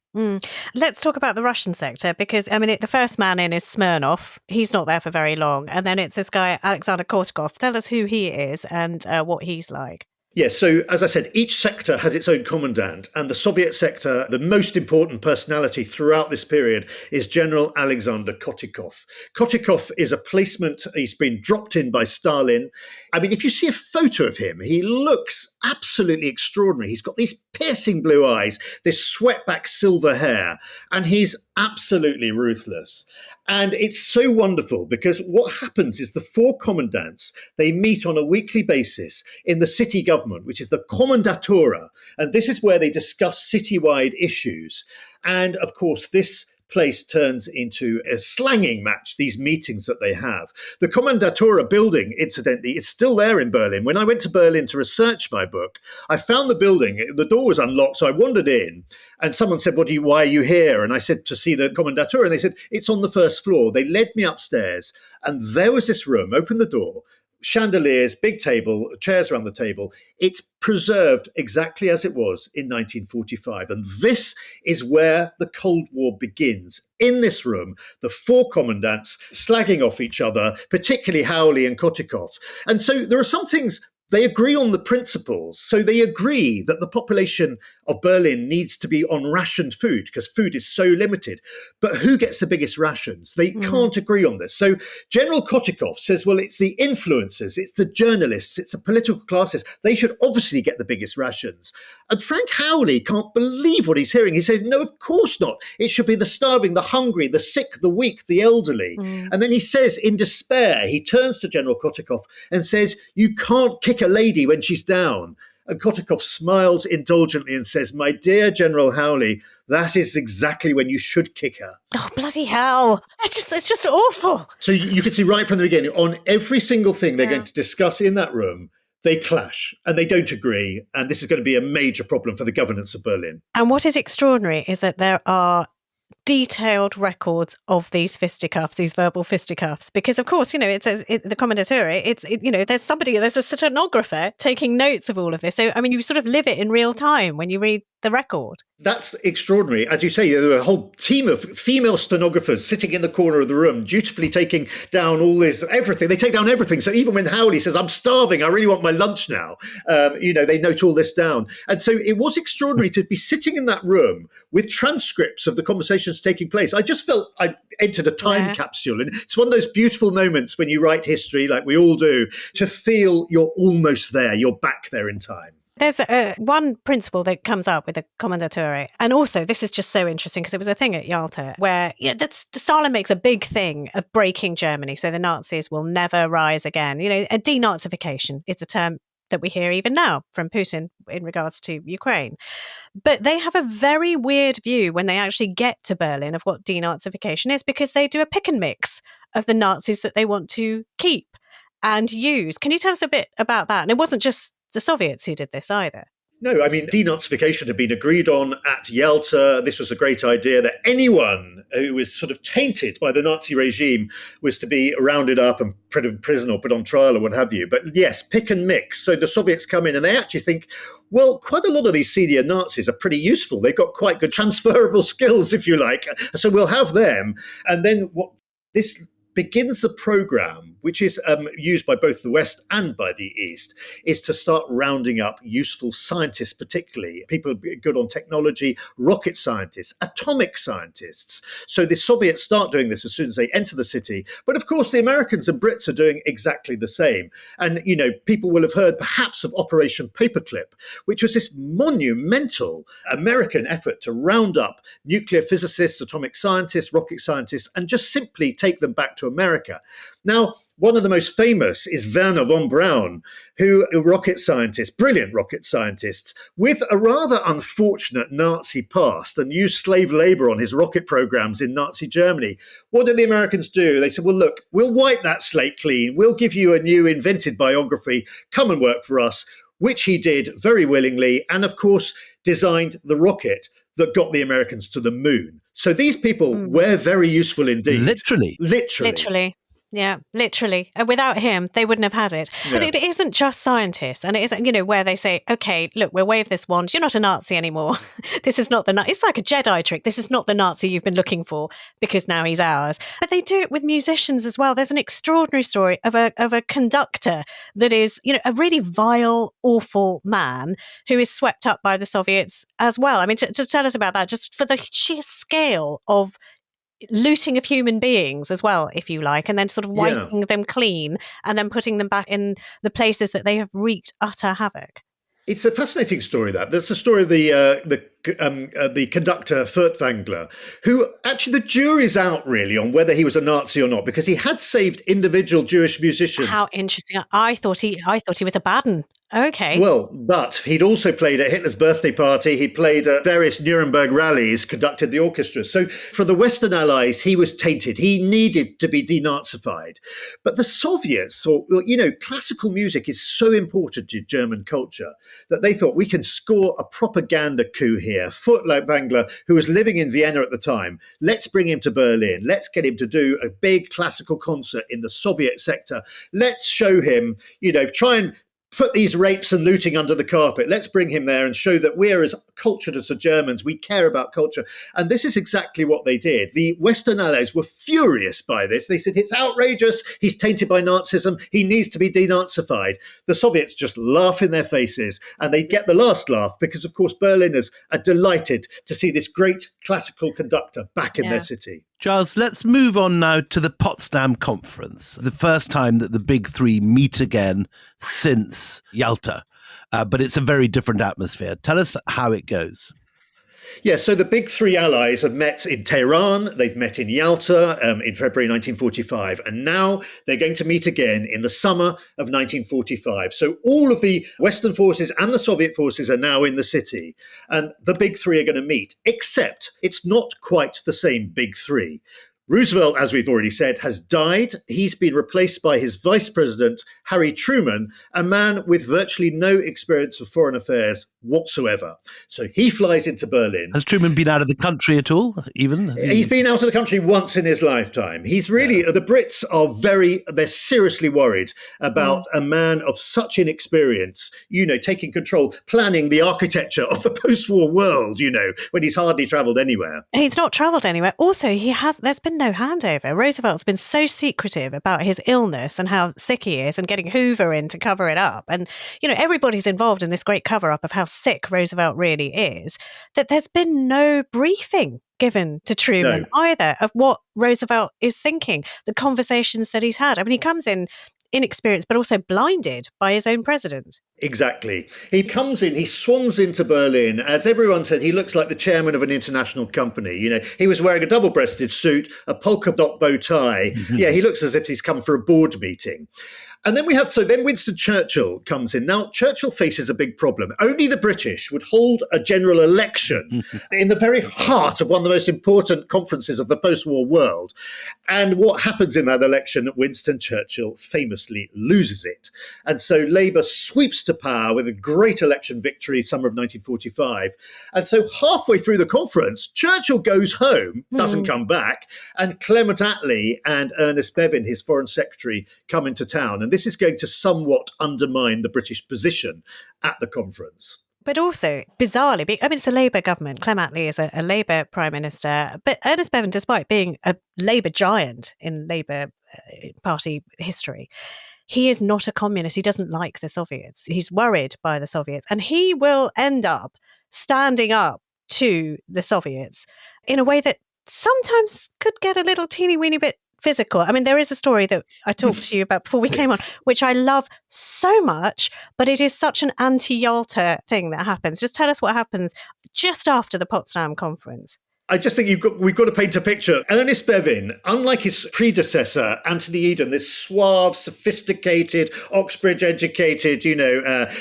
Let's talk about the Russian sector, because, the first man in is Smirnov. He's not there for very long. And then it's this guy, Alexander Korsakoff. Tell us who he is and what he's like. Yes, so as I said, each sector has its own commandant, and the Soviet sector, the most important personality throughout this period is General Alexander Kotikov. Kotikov is a placement, he's been dropped in by Stalin. If you see a photo of him, he looks absolutely extraordinary. He's got these piercing blue eyes, this swept-back silver hair, and he's absolutely ruthless. And it's so wonderful because what happens is the four commandants, they meet on a weekly basis in the city government, which is the Kommandatura. And this is where they discuss citywide issues. And of course, this place turns into a slanging match, these meetings that they have. The Kommandatura building, incidentally, is still there in Berlin. When I went to Berlin to research my book, I found the building. The door was unlocked, so I wandered in, and someone said, why are you here? And I said, to see the Kommandatura. And they said, it's on the first floor. They led me upstairs, and there was this room, opened the door, chandeliers, big table, chairs around the table. It's preserved exactly as it was in 1945. And this is where the Cold War begins. In this room, the four commandants slagging off each other, particularly Howley and Kotikov. And so there are some things. They agree on the principles. So they agree that the population of Berlin needs to be on rationed food because food is so limited. But who gets the biggest rations? They can't agree on this. So General Kotikov says, well, it's the influencers, it's the journalists, it's the political classes. They should obviously get the biggest rations. And Frank Howley can't believe what he's hearing. He said, no, of course not. It should be the starving, the hungry, the sick, the weak, the elderly. And then he says in despair, he turns to General Kotikov and says, you can't kick a lady when she's down. And Kotikov smiles indulgently and says, my dear General Howley, that is exactly when you should kick her. Oh, bloody hell. It's just awful. So you can see right from the beginning, on every single thing they're going to discuss in that room, they clash and they don't agree. And this is going to be a major problem for the governance of Berlin. And what is extraordinary is that there are detailed records of these fisticuffs, these verbal fisticuffs, because of course, it says the Kommandatura, there's a stenographer taking notes of all of this. So, I mean, you sort of live it in real time when you read the record. That's extraordinary. As you say, there are a whole team of female stenographers sitting in the corner of the room, dutifully taking down all this, everything. They take down everything. So even when Howley says, I'm starving, I really want my lunch now, they note all this down. And so it was extraordinary to be sitting in that room with transcripts of the conversations taking place. I just felt I entered a time capsule. And it's one of those beautiful moments when you write history, like we all do, to feel you're almost there, you're back there in time. There's one principle that comes up with the Kommandatura. And also, this is just so interesting because it was a thing at Yalta where Stalin makes a big thing of breaking Germany. So the Nazis will never rise again. A denazification. It's a term that we hear even now from Putin in regards to Ukraine. But they have a very weird view when they actually get to Berlin of what denazification is, because they do a pick and mix of the Nazis that they want to keep and use. Can you tell us a bit about that? And it wasn't just the Soviets who did this either. No, I mean, denazification had been agreed on at Yalta. This was a great idea that anyone who was sort of tainted by the Nazi regime was to be rounded up and put in prison or put on trial or what have you. But yes, pick and mix. So the Soviets come in and they actually think, well, quite a lot of these senior Nazis are pretty useful. They've got quite good transferable skills, if you like. So we'll have them. And then what this begins the program, which is used by both the West and by the East, is to start rounding up useful scientists, particularly people good on technology, rocket scientists, atomic scientists. So the Soviets start doing this as soon as they enter the city. But of course, the Americans and Brits are doing exactly the same. And, people will have heard perhaps of Operation Paperclip, which was this monumental American effort to round up nuclear physicists, atomic scientists, rocket scientists, and just simply take them back to America. Now, one of the most famous is Werner von Braun, who a rocket scientist, brilliant rocket scientist, with a rather unfortunate Nazi past and used slave labor on his rocket programs in Nazi Germany. What did the Americans do? They said, well, look, we'll wipe that slate clean. We'll give you a new invented biography. Come and work for us, which he did very willingly. And of course, designed the rocket that got the Americans to the moon. So these people were very useful indeed. Literally. Yeah, literally. Without him, they wouldn't have had it. Yeah. But it isn't just scientists. And it isn't, where they say, okay, look, we'll wave this wand. You're not a Nazi anymore. This is not the Nazi. It's like a Jedi trick. This is not the Nazi you've been looking for because now he's ours. But they do it with musicians as well. There's an extraordinary story of a conductor that is, a really vile, awful man who is swept up by the Soviets as well. I mean, to tell us about that, just for the sheer scale of looting of human beings as well, if you like, and then sort of wiping them clean and then putting them back in the places that they have wreaked utter havoc. It's a fascinating story, that. That's the story of the the conductor Furtwängler, who actually the jury's out really on whether he was a Nazi or not, because he had saved individual Jewish musicians. How interesting. I thought he was a bad un. Okay. Well, but he'd also played at Hitler's birthday party. He played at various Nuremberg rallies, conducted the orchestra. So for the Western Allies, he was tainted. He needed to be denazified. But the Soviets thought, well, classical music is so important to German culture that they thought we can score a propaganda coup here. Furtwängler, who was living in Vienna at the time, let's bring him to Berlin. Let's get him to do a big classical concert in the Soviet sector. Let's show him, try and put these rapes and looting under the carpet. Let's bring him there and show that we're as cultured as the Germans. We care about culture. And this is exactly what they did. The Western Allies were furious by this. They said, it's outrageous. He's tainted by Nazism. He needs to be denazified. The Soviets just laugh in their faces, and they get the last laugh because, of course, Berliners are delighted to see this great classical conductor back in their city. Giles, let's move on now to the Potsdam Conference, the first time that the big three meet again since Yalta. But it's a very different atmosphere. Tell us how it goes. Yeah, so the big three allies have met in Tehran, they've met in Yalta in February 1945, and now they're going to meet again in the summer of 1945. So all of the Western forces and the Soviet forces are now in the city, and the big three are going to meet, except it's not quite the same big three. Roosevelt, as we've already said, has died. He's been replaced by his vice president, Harry Truman, a man with virtually no experience of foreign affairs whatsoever. So he flies into Berlin. Has Truman been out of the country at all, even? He's been out of the country once in his lifetime. He's really, the Brits they're seriously worried about a man of such inexperience, taking control, planning the architecture of the post-war world, when he's hardly travelled anywhere. He's not travelled anywhere. Also, there's been no handover. Roosevelt's been so secretive about his illness and how sick he is and getting Hoover in to cover it up. And, everybody's involved in this great cover-up of how sick Roosevelt really is, that there's been no briefing given to Truman either of what Roosevelt is thinking, the conversations that he's had. I mean, he comes in inexperienced, but also blinded by his own president. Exactly. He comes in, he swans into Berlin. As everyone said, he looks like the chairman of an international company. He was wearing a double-breasted suit, a polka dot bow tie. Yeah, he looks as if he's come for a board meeting. And then then Winston Churchill comes in. Now, Churchill faces a big problem. Only the British would hold a general election in the very heart of one of the most important conferences of the post-war world. And what happens in that election? Winston Churchill famously loses it. And so Labour sweeps to power with a great election victory, summer of 1945. And so halfway through the conference, Churchill goes home, doesn't come back, and Clement Attlee and Ernest Bevin, his foreign secretary, come into town. And this is going to somewhat undermine the British position at the conference. But also, bizarrely, it's a Labour government. Clem Attlee is a Labour Prime Minister. But Ernest Bevin, despite being a Labour giant in Labour Party history, he is not a communist. He doesn't like the Soviets. He's worried by the Soviets. And he will end up standing up to the Soviets in a way that sometimes could get a little teeny weeny bit physical. I mean, there is a story that I talked to you about before we came on, which I love so much, but it is such an anti-Yalta thing that happens. Just tell us what happens just after the Potsdam Conference. I just think we've got to paint a picture. Ernest Bevin, unlike his predecessor, Anthony Eden, this suave, sophisticated, Oxbridge-educated,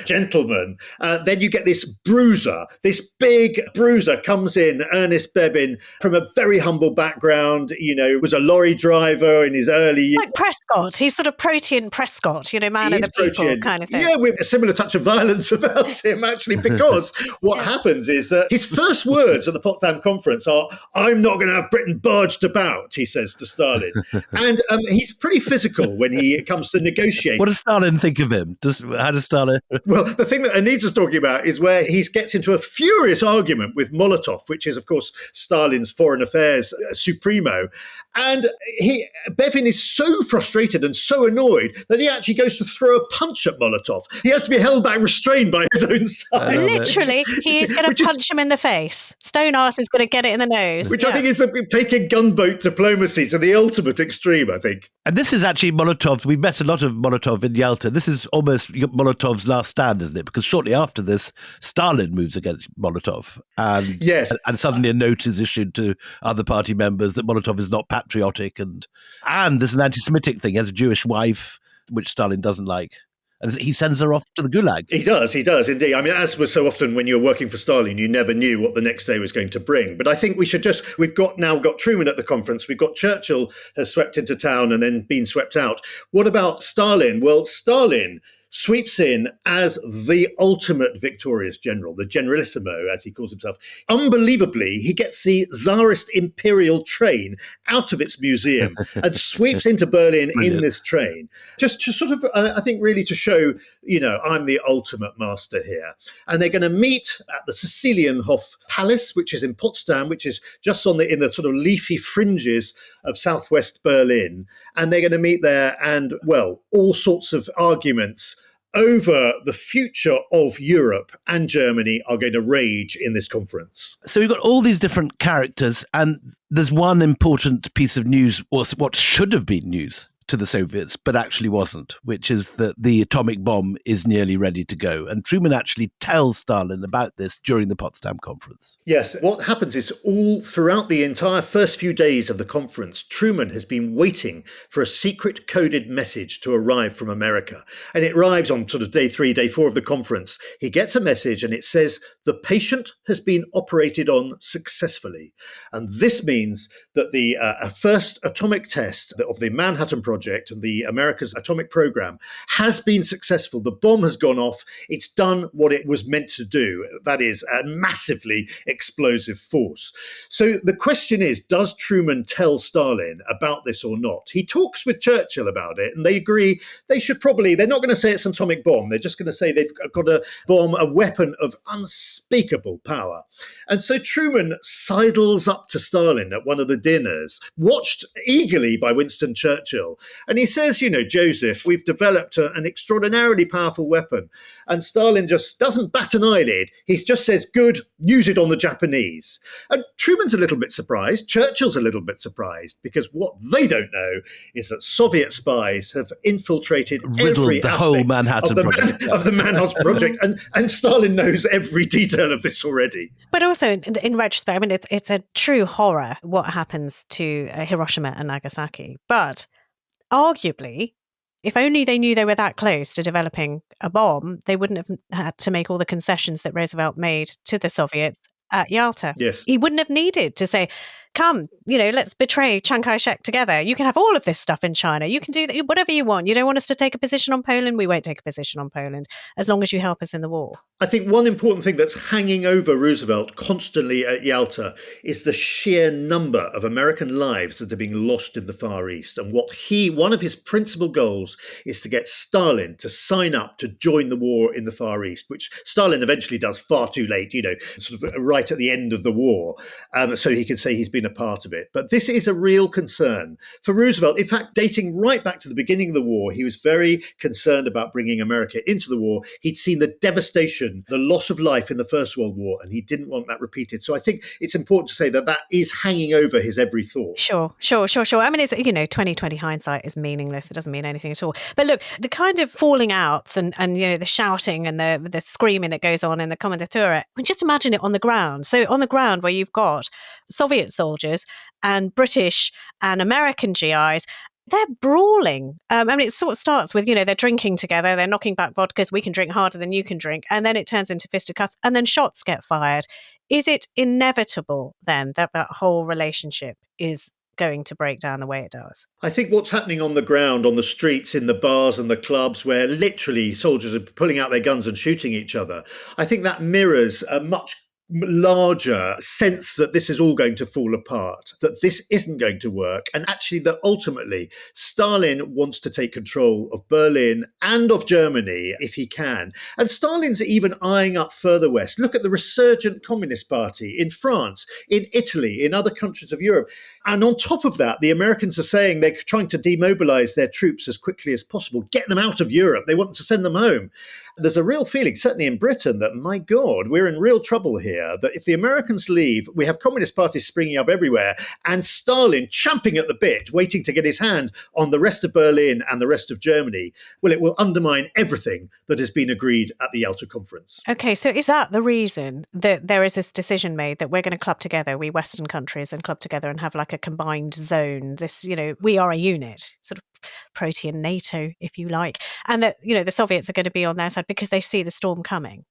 gentleman, then you get this bruiser, this big bruiser comes in, Ernest Bevin, from a very humble background, was a lorry driver in his early years. Like Prescott, he's sort of protean Prescott, man of the people kind of thing. Yeah, with a similar touch of violence about him, actually, because what happens is that his first words at the Potsdam Conference are, "I'm not going to have Britain barged about," he says to Stalin. And he's pretty physical when he comes to negotiate. What does Stalin think of him? How does Stalin... Well, the thing that Anita's talking about is where he gets into a furious argument with Molotov, which is, of course, Stalin's foreign affairs supremo. And Bevin is so frustrated and so annoyed that he actually goes to throw a punch at Molotov. He has to be held back, restrained by his own side. Literally, he is going to punch him in the face. Stone Arse is going to get it in the nose. Which I think is taking gunboat diplomacy to the ultimate extreme, I think. And this is actually Molotov. We've met a lot of Molotov in Yalta. This is almost Molotov's last stand, isn't it? Because shortly after this, Stalin moves against Molotov. And, yes. And suddenly a note is issued to other party members that Molotov is not patriotic. And there's an anti-Semitic thing. He has a Jewish wife, which Stalin doesn't like. And he sends her off to the Gulag. He does indeed. I mean, as was so often when you're working for Stalin, you never knew what the next day was going to bring. But I think we've now got Truman at the conference. We've got Churchill has swept into town and then been swept out. What about Stalin? Well, Stalin sweeps in as the ultimate victorious general, the generalissimo, as he calls himself. Unbelievably, he gets the Tsarist imperial train out of its museum and sweeps into Berlin in this train. Just to sort of, I think, really to show, I'm the ultimate master here. And they're going to meet at the Sicilienhof Palace, which is in Potsdam, which is just in the sort of leafy fringes of southwest Berlin. And they're going to meet there and, well, all sorts of arguments over the future of Europe and Germany are going to rage in this conference. So we've got all these different characters, and there's one important piece of news, or what should have been news to the Soviets, but actually wasn't, which is that the atomic bomb is nearly ready to go. And Truman actually tells Stalin about this during the Potsdam conference. Yes, what happens is all throughout the entire first few days of the conference, Truman has been waiting for a secret coded message to arrive from America. And it arrives on sort of day 3, day 4 of the conference. He gets a message and it says, the patient has been operated on successfully. And this means that the first atomic test of the Manhattan Project and the America's atomic program has been successful. The bomb has gone off. It's done what it was meant to do. That is a massively explosive force. So the question is, does Truman tell Stalin about this or not? He talks with Churchill about it and they agree they're not going to say it's an atomic bomb. They're just going to say they've got a bomb, a weapon of unspeakable power. And so Truman sidles up to Stalin at one of the dinners, watched eagerly by Winston Churchill. And he says, Joseph, we've developed an extraordinarily powerful weapon. And Stalin just doesn't bat an eyelid. He just says, good, use it on the Japanese. And Truman's a little bit surprised. Churchill's a little bit surprised because what they don't know is that Soviet riddled have infiltrated every the aspect whole Manhattan of the Manhattan Project. And Stalin knows every detail of this already. But also, in retrospect, I mean, it's a true horror what happens to Hiroshima and Nagasaki. But arguably, if only they knew they were that close to developing a bomb, they wouldn't have had to make all the concessions that Roosevelt made to the Soviets at Yalta. Yes. He wouldn't have needed to say, come, let's betray Chiang Kai-shek together. You can have all of this stuff in China. You can do whatever you want. You don't want us to take a position on Poland? We won't take a position on Poland as long as you help us in the war. I think one important thing that's hanging over Roosevelt constantly at Yalta is the sheer number of American lives that are being lost in the Far East. And one of his principal goals is to get Stalin to sign up to join the war in the Far East, which Stalin eventually does far too late, sort of right at the end of the war. So he can say he's been a part of it. But this is a real concern for Roosevelt. In fact, dating right back to the beginning of the war, he was very concerned about bringing America into the war. He'd seen the devastation, the loss of life in the First World War, and he didn't want that repeated. So I think it's important to say that is hanging over his every thought. Sure. I mean, it's 20/20 hindsight is meaningless. It doesn't mean anything at all. But look, the kind of falling outs and the shouting and the screaming that goes on in the Kommandatura, I mean, just imagine it on the ground. So on the ground where you've got Soviet soldiers and British and American GIs, they're brawling. I mean, it sort of starts with, they're drinking together, they're knocking back vodkas, we can drink harder than you can drink, and then it turns into fisticuffs, and then shots get fired. Is it inevitable then that whole relationship is going to break down the way it does? I think what's happening on the ground, on the streets, in the bars and the clubs, where literally soldiers are pulling out their guns and shooting each other, I think that mirrors a much larger sense that this is all going to fall apart, that this isn't going to work, and actually that ultimately Stalin wants to take control of Berlin and of Germany if he can. And Stalin's even eyeing up further west. Look at the resurgent Communist Party in France, in Italy, in other countries of Europe. And on top of that, the Americans are saying they're trying to demobilize their troops as quickly as possible, get them out of Europe. They want to send them home. There's a real feeling, certainly in Britain, that, my God, we're in real trouble here. here that if the Americans leave, we have communist parties springing up everywhere and Stalin champing at the bit, waiting to get his hand on the rest of Berlin and the rest of Germany. Well, it will undermine everything that has been agreed at the Yalta Conference. Okay, so is that the reason that there is this decision made that we're going to club together, we Western countries, and club together and have like a combined zone? This, we are a unit, sort of protean NATO, if you like, and that, the Soviets are going to be on their side because they see the storm coming.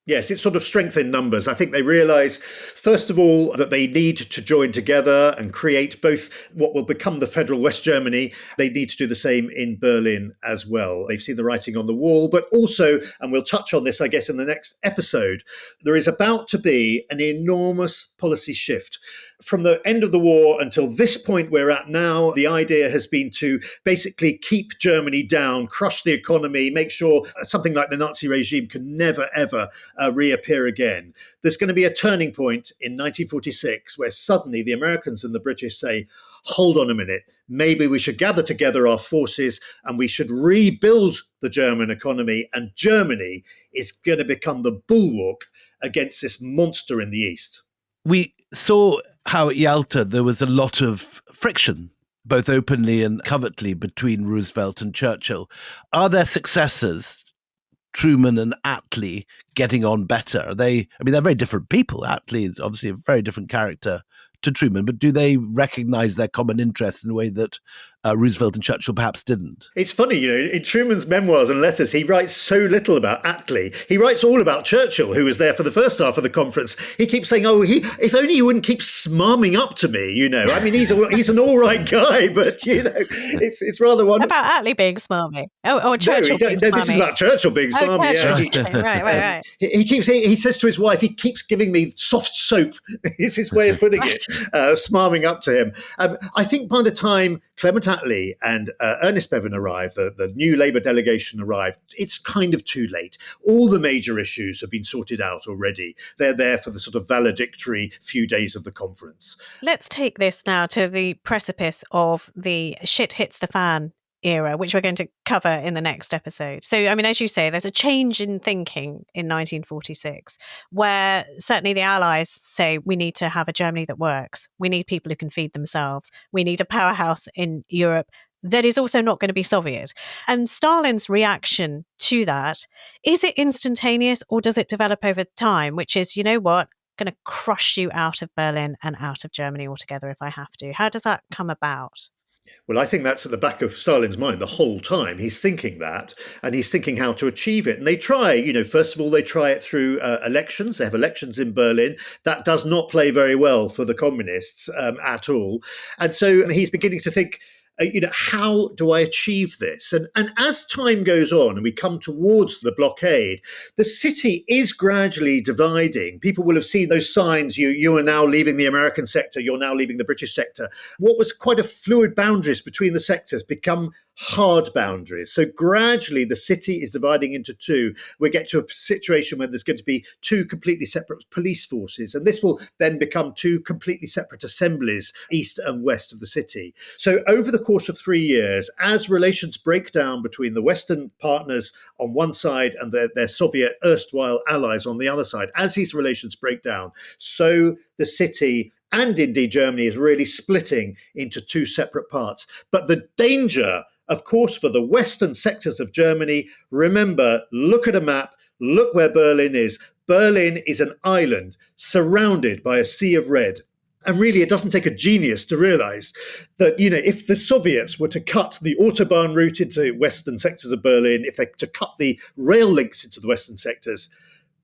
Yes, it's sort of strength in numbers. I think they realise, first of all, that they need to join together and create both what will become the federal West Germany. They need to do the same in Berlin as well. They've seen the writing on the wall, but also, and we'll touch on this, I guess, in the next episode, there is about to be an enormous policy shift. From the end of the war until this point we're at now, the idea has been to basically keep Germany down, crush the economy, make sure something like the Nazi regime can never, ever reappear again. There's going to be a turning point in 1946 where suddenly the Americans and the British say, hold on a minute, maybe we should gather together our forces and we should rebuild the German economy, and Germany is going to become the bulwark against this monster in the East. We saw how at Yalta there was a lot of friction, both openly and covertly, between Roosevelt and Churchill. Are their successors, Truman and Attlee, getting on better? They're very different people. Attlee is obviously a very different character to Truman, but do they recognize their common interests in a way that Roosevelt and Churchill perhaps didn't? It's funny, in Truman's memoirs and letters, he writes so little about Attlee. He writes all about Churchill, who was there for the first half of the conference. He keeps saying, if only he wouldn't keep smarming up to me, he's an all right guy, but, it's rather wonderful. About Attlee being smarmy. Or Churchill being smarmy. This is about Churchill being smarmy. Churchill. Right. He says to his wife, he keeps giving me soft soap, is his way of putting it, smarming up to him. I think by the time Clement Attlee and Ernest Bevin arrived, the new Labour delegation arrived, it's kind of too late. All the major issues have been sorted out already. They're there for the sort of valedictory few days of the conference. Let's take this now to the precipice of the shit hits the fan era, which we're going to cover in the next episode. So, as you say, there's a change in thinking in 1946, where certainly the Allies say we need to have a Germany that works. We need people who can feed themselves. We need a powerhouse in Europe that is also not going to be Soviet. And Stalin's reaction to that, is it instantaneous or does it develop over time? Which is, I'm going to crush you out of Berlin and out of Germany altogether if I have to. How does that come about? Well, I think that's at the back of Stalin's mind the whole time. He's thinking that, and he's thinking how to achieve it. And they try, first of all, they try it through elections. They have elections in Berlin. That does not play very well for the communists at all. And so he's beginning to think, how do I achieve this? And as time goes on and we come towards the blockade, the city is gradually dividing. People will have seen those signs. You are now leaving the American sector. You're now leaving the British sector. What was quite a fluid boundaries between the sectors become hard boundaries. So gradually the city is dividing into two. We get to a situation where there's going to be two completely separate police forces, and this will then become two completely separate assemblies, east and west of the city. So over the course of 3 years, as relations break down between the Western partners on one side and their Soviet erstwhile allies on the other side, as these relations break down, so the city and indeed Germany is really splitting into two separate parts. But the danger, of course, for the western sectors of Germany, remember, look at a map, look where Berlin is. Berlin is an island surrounded by a sea of red. And really, it doesn't take a genius to realize that, if the Soviets were to cut the Autobahn route into western sectors of Berlin, if they to cut the rail links into the western sectors,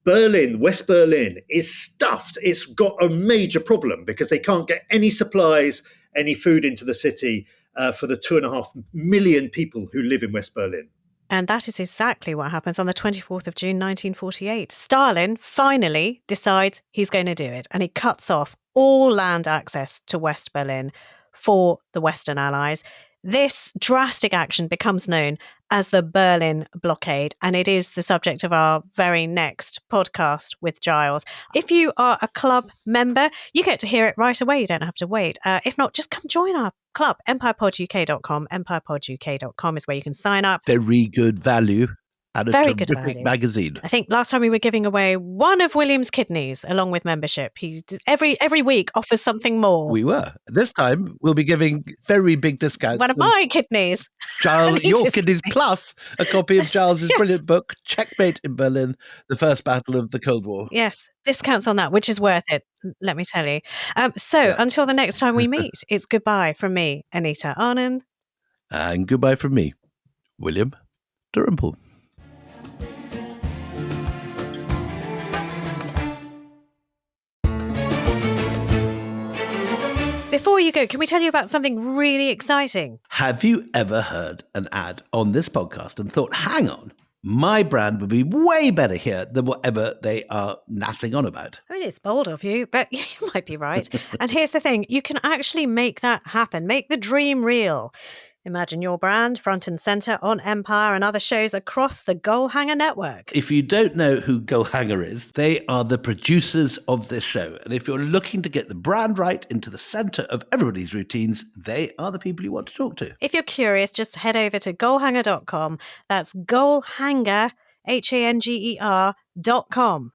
Berlin, West Berlin, is stuffed. It's got a major problem because they can't get any supplies, any food into the city for the 2.5 million people who live in West Berlin. And that is exactly what happens on the 24th of June, 1948. Stalin finally decides he's going to do it, and he cuts off all land access to West Berlin for the Western Allies. This drastic action becomes known as the Berlin blockade, and it is the subject of our very next podcast with Giles. If you are a club member, you get to hear it right away. You don't have to wait. If not, just come join our club, empirepoduk.com. Empirepoduk.com is where you can sign up. Very good value. and a Very good terrific value. magazine. I think last time we were giving away one of William's kidneys along with membership. He every week offers something more. We were. This time, we'll be giving very big discounts. One of my kidneys. Giles, your Anita's kidneys, plus a copy of Giles's brilliant book, Checkmate in Berlin, the First Battle of the Cold War. Yes, discounts on that, which is worth it, let me tell you. Until the next time we meet, it's goodbye from me, Anita Anand. And goodbye from me, William Dalrymple. Before you go, can we tell you about something really exciting? Have you ever heard an ad on this podcast and thought, hang on, my brand would be way better here than whatever they are nattling on about? I mean, it's bold of you, but you might be right. And here's the thing, you can actually make that happen, make the dream real. Imagine your brand front and center on Empire and other shows across the Goalhanger network. If you don't know who Goalhanger is, they are the producers of this show. And if you're looking to get the brand right into the center of everybody's routines, they are the people you want to talk to. If you're curious, just head over to goalhanger.com. That's Goalhanger, HANGER.com.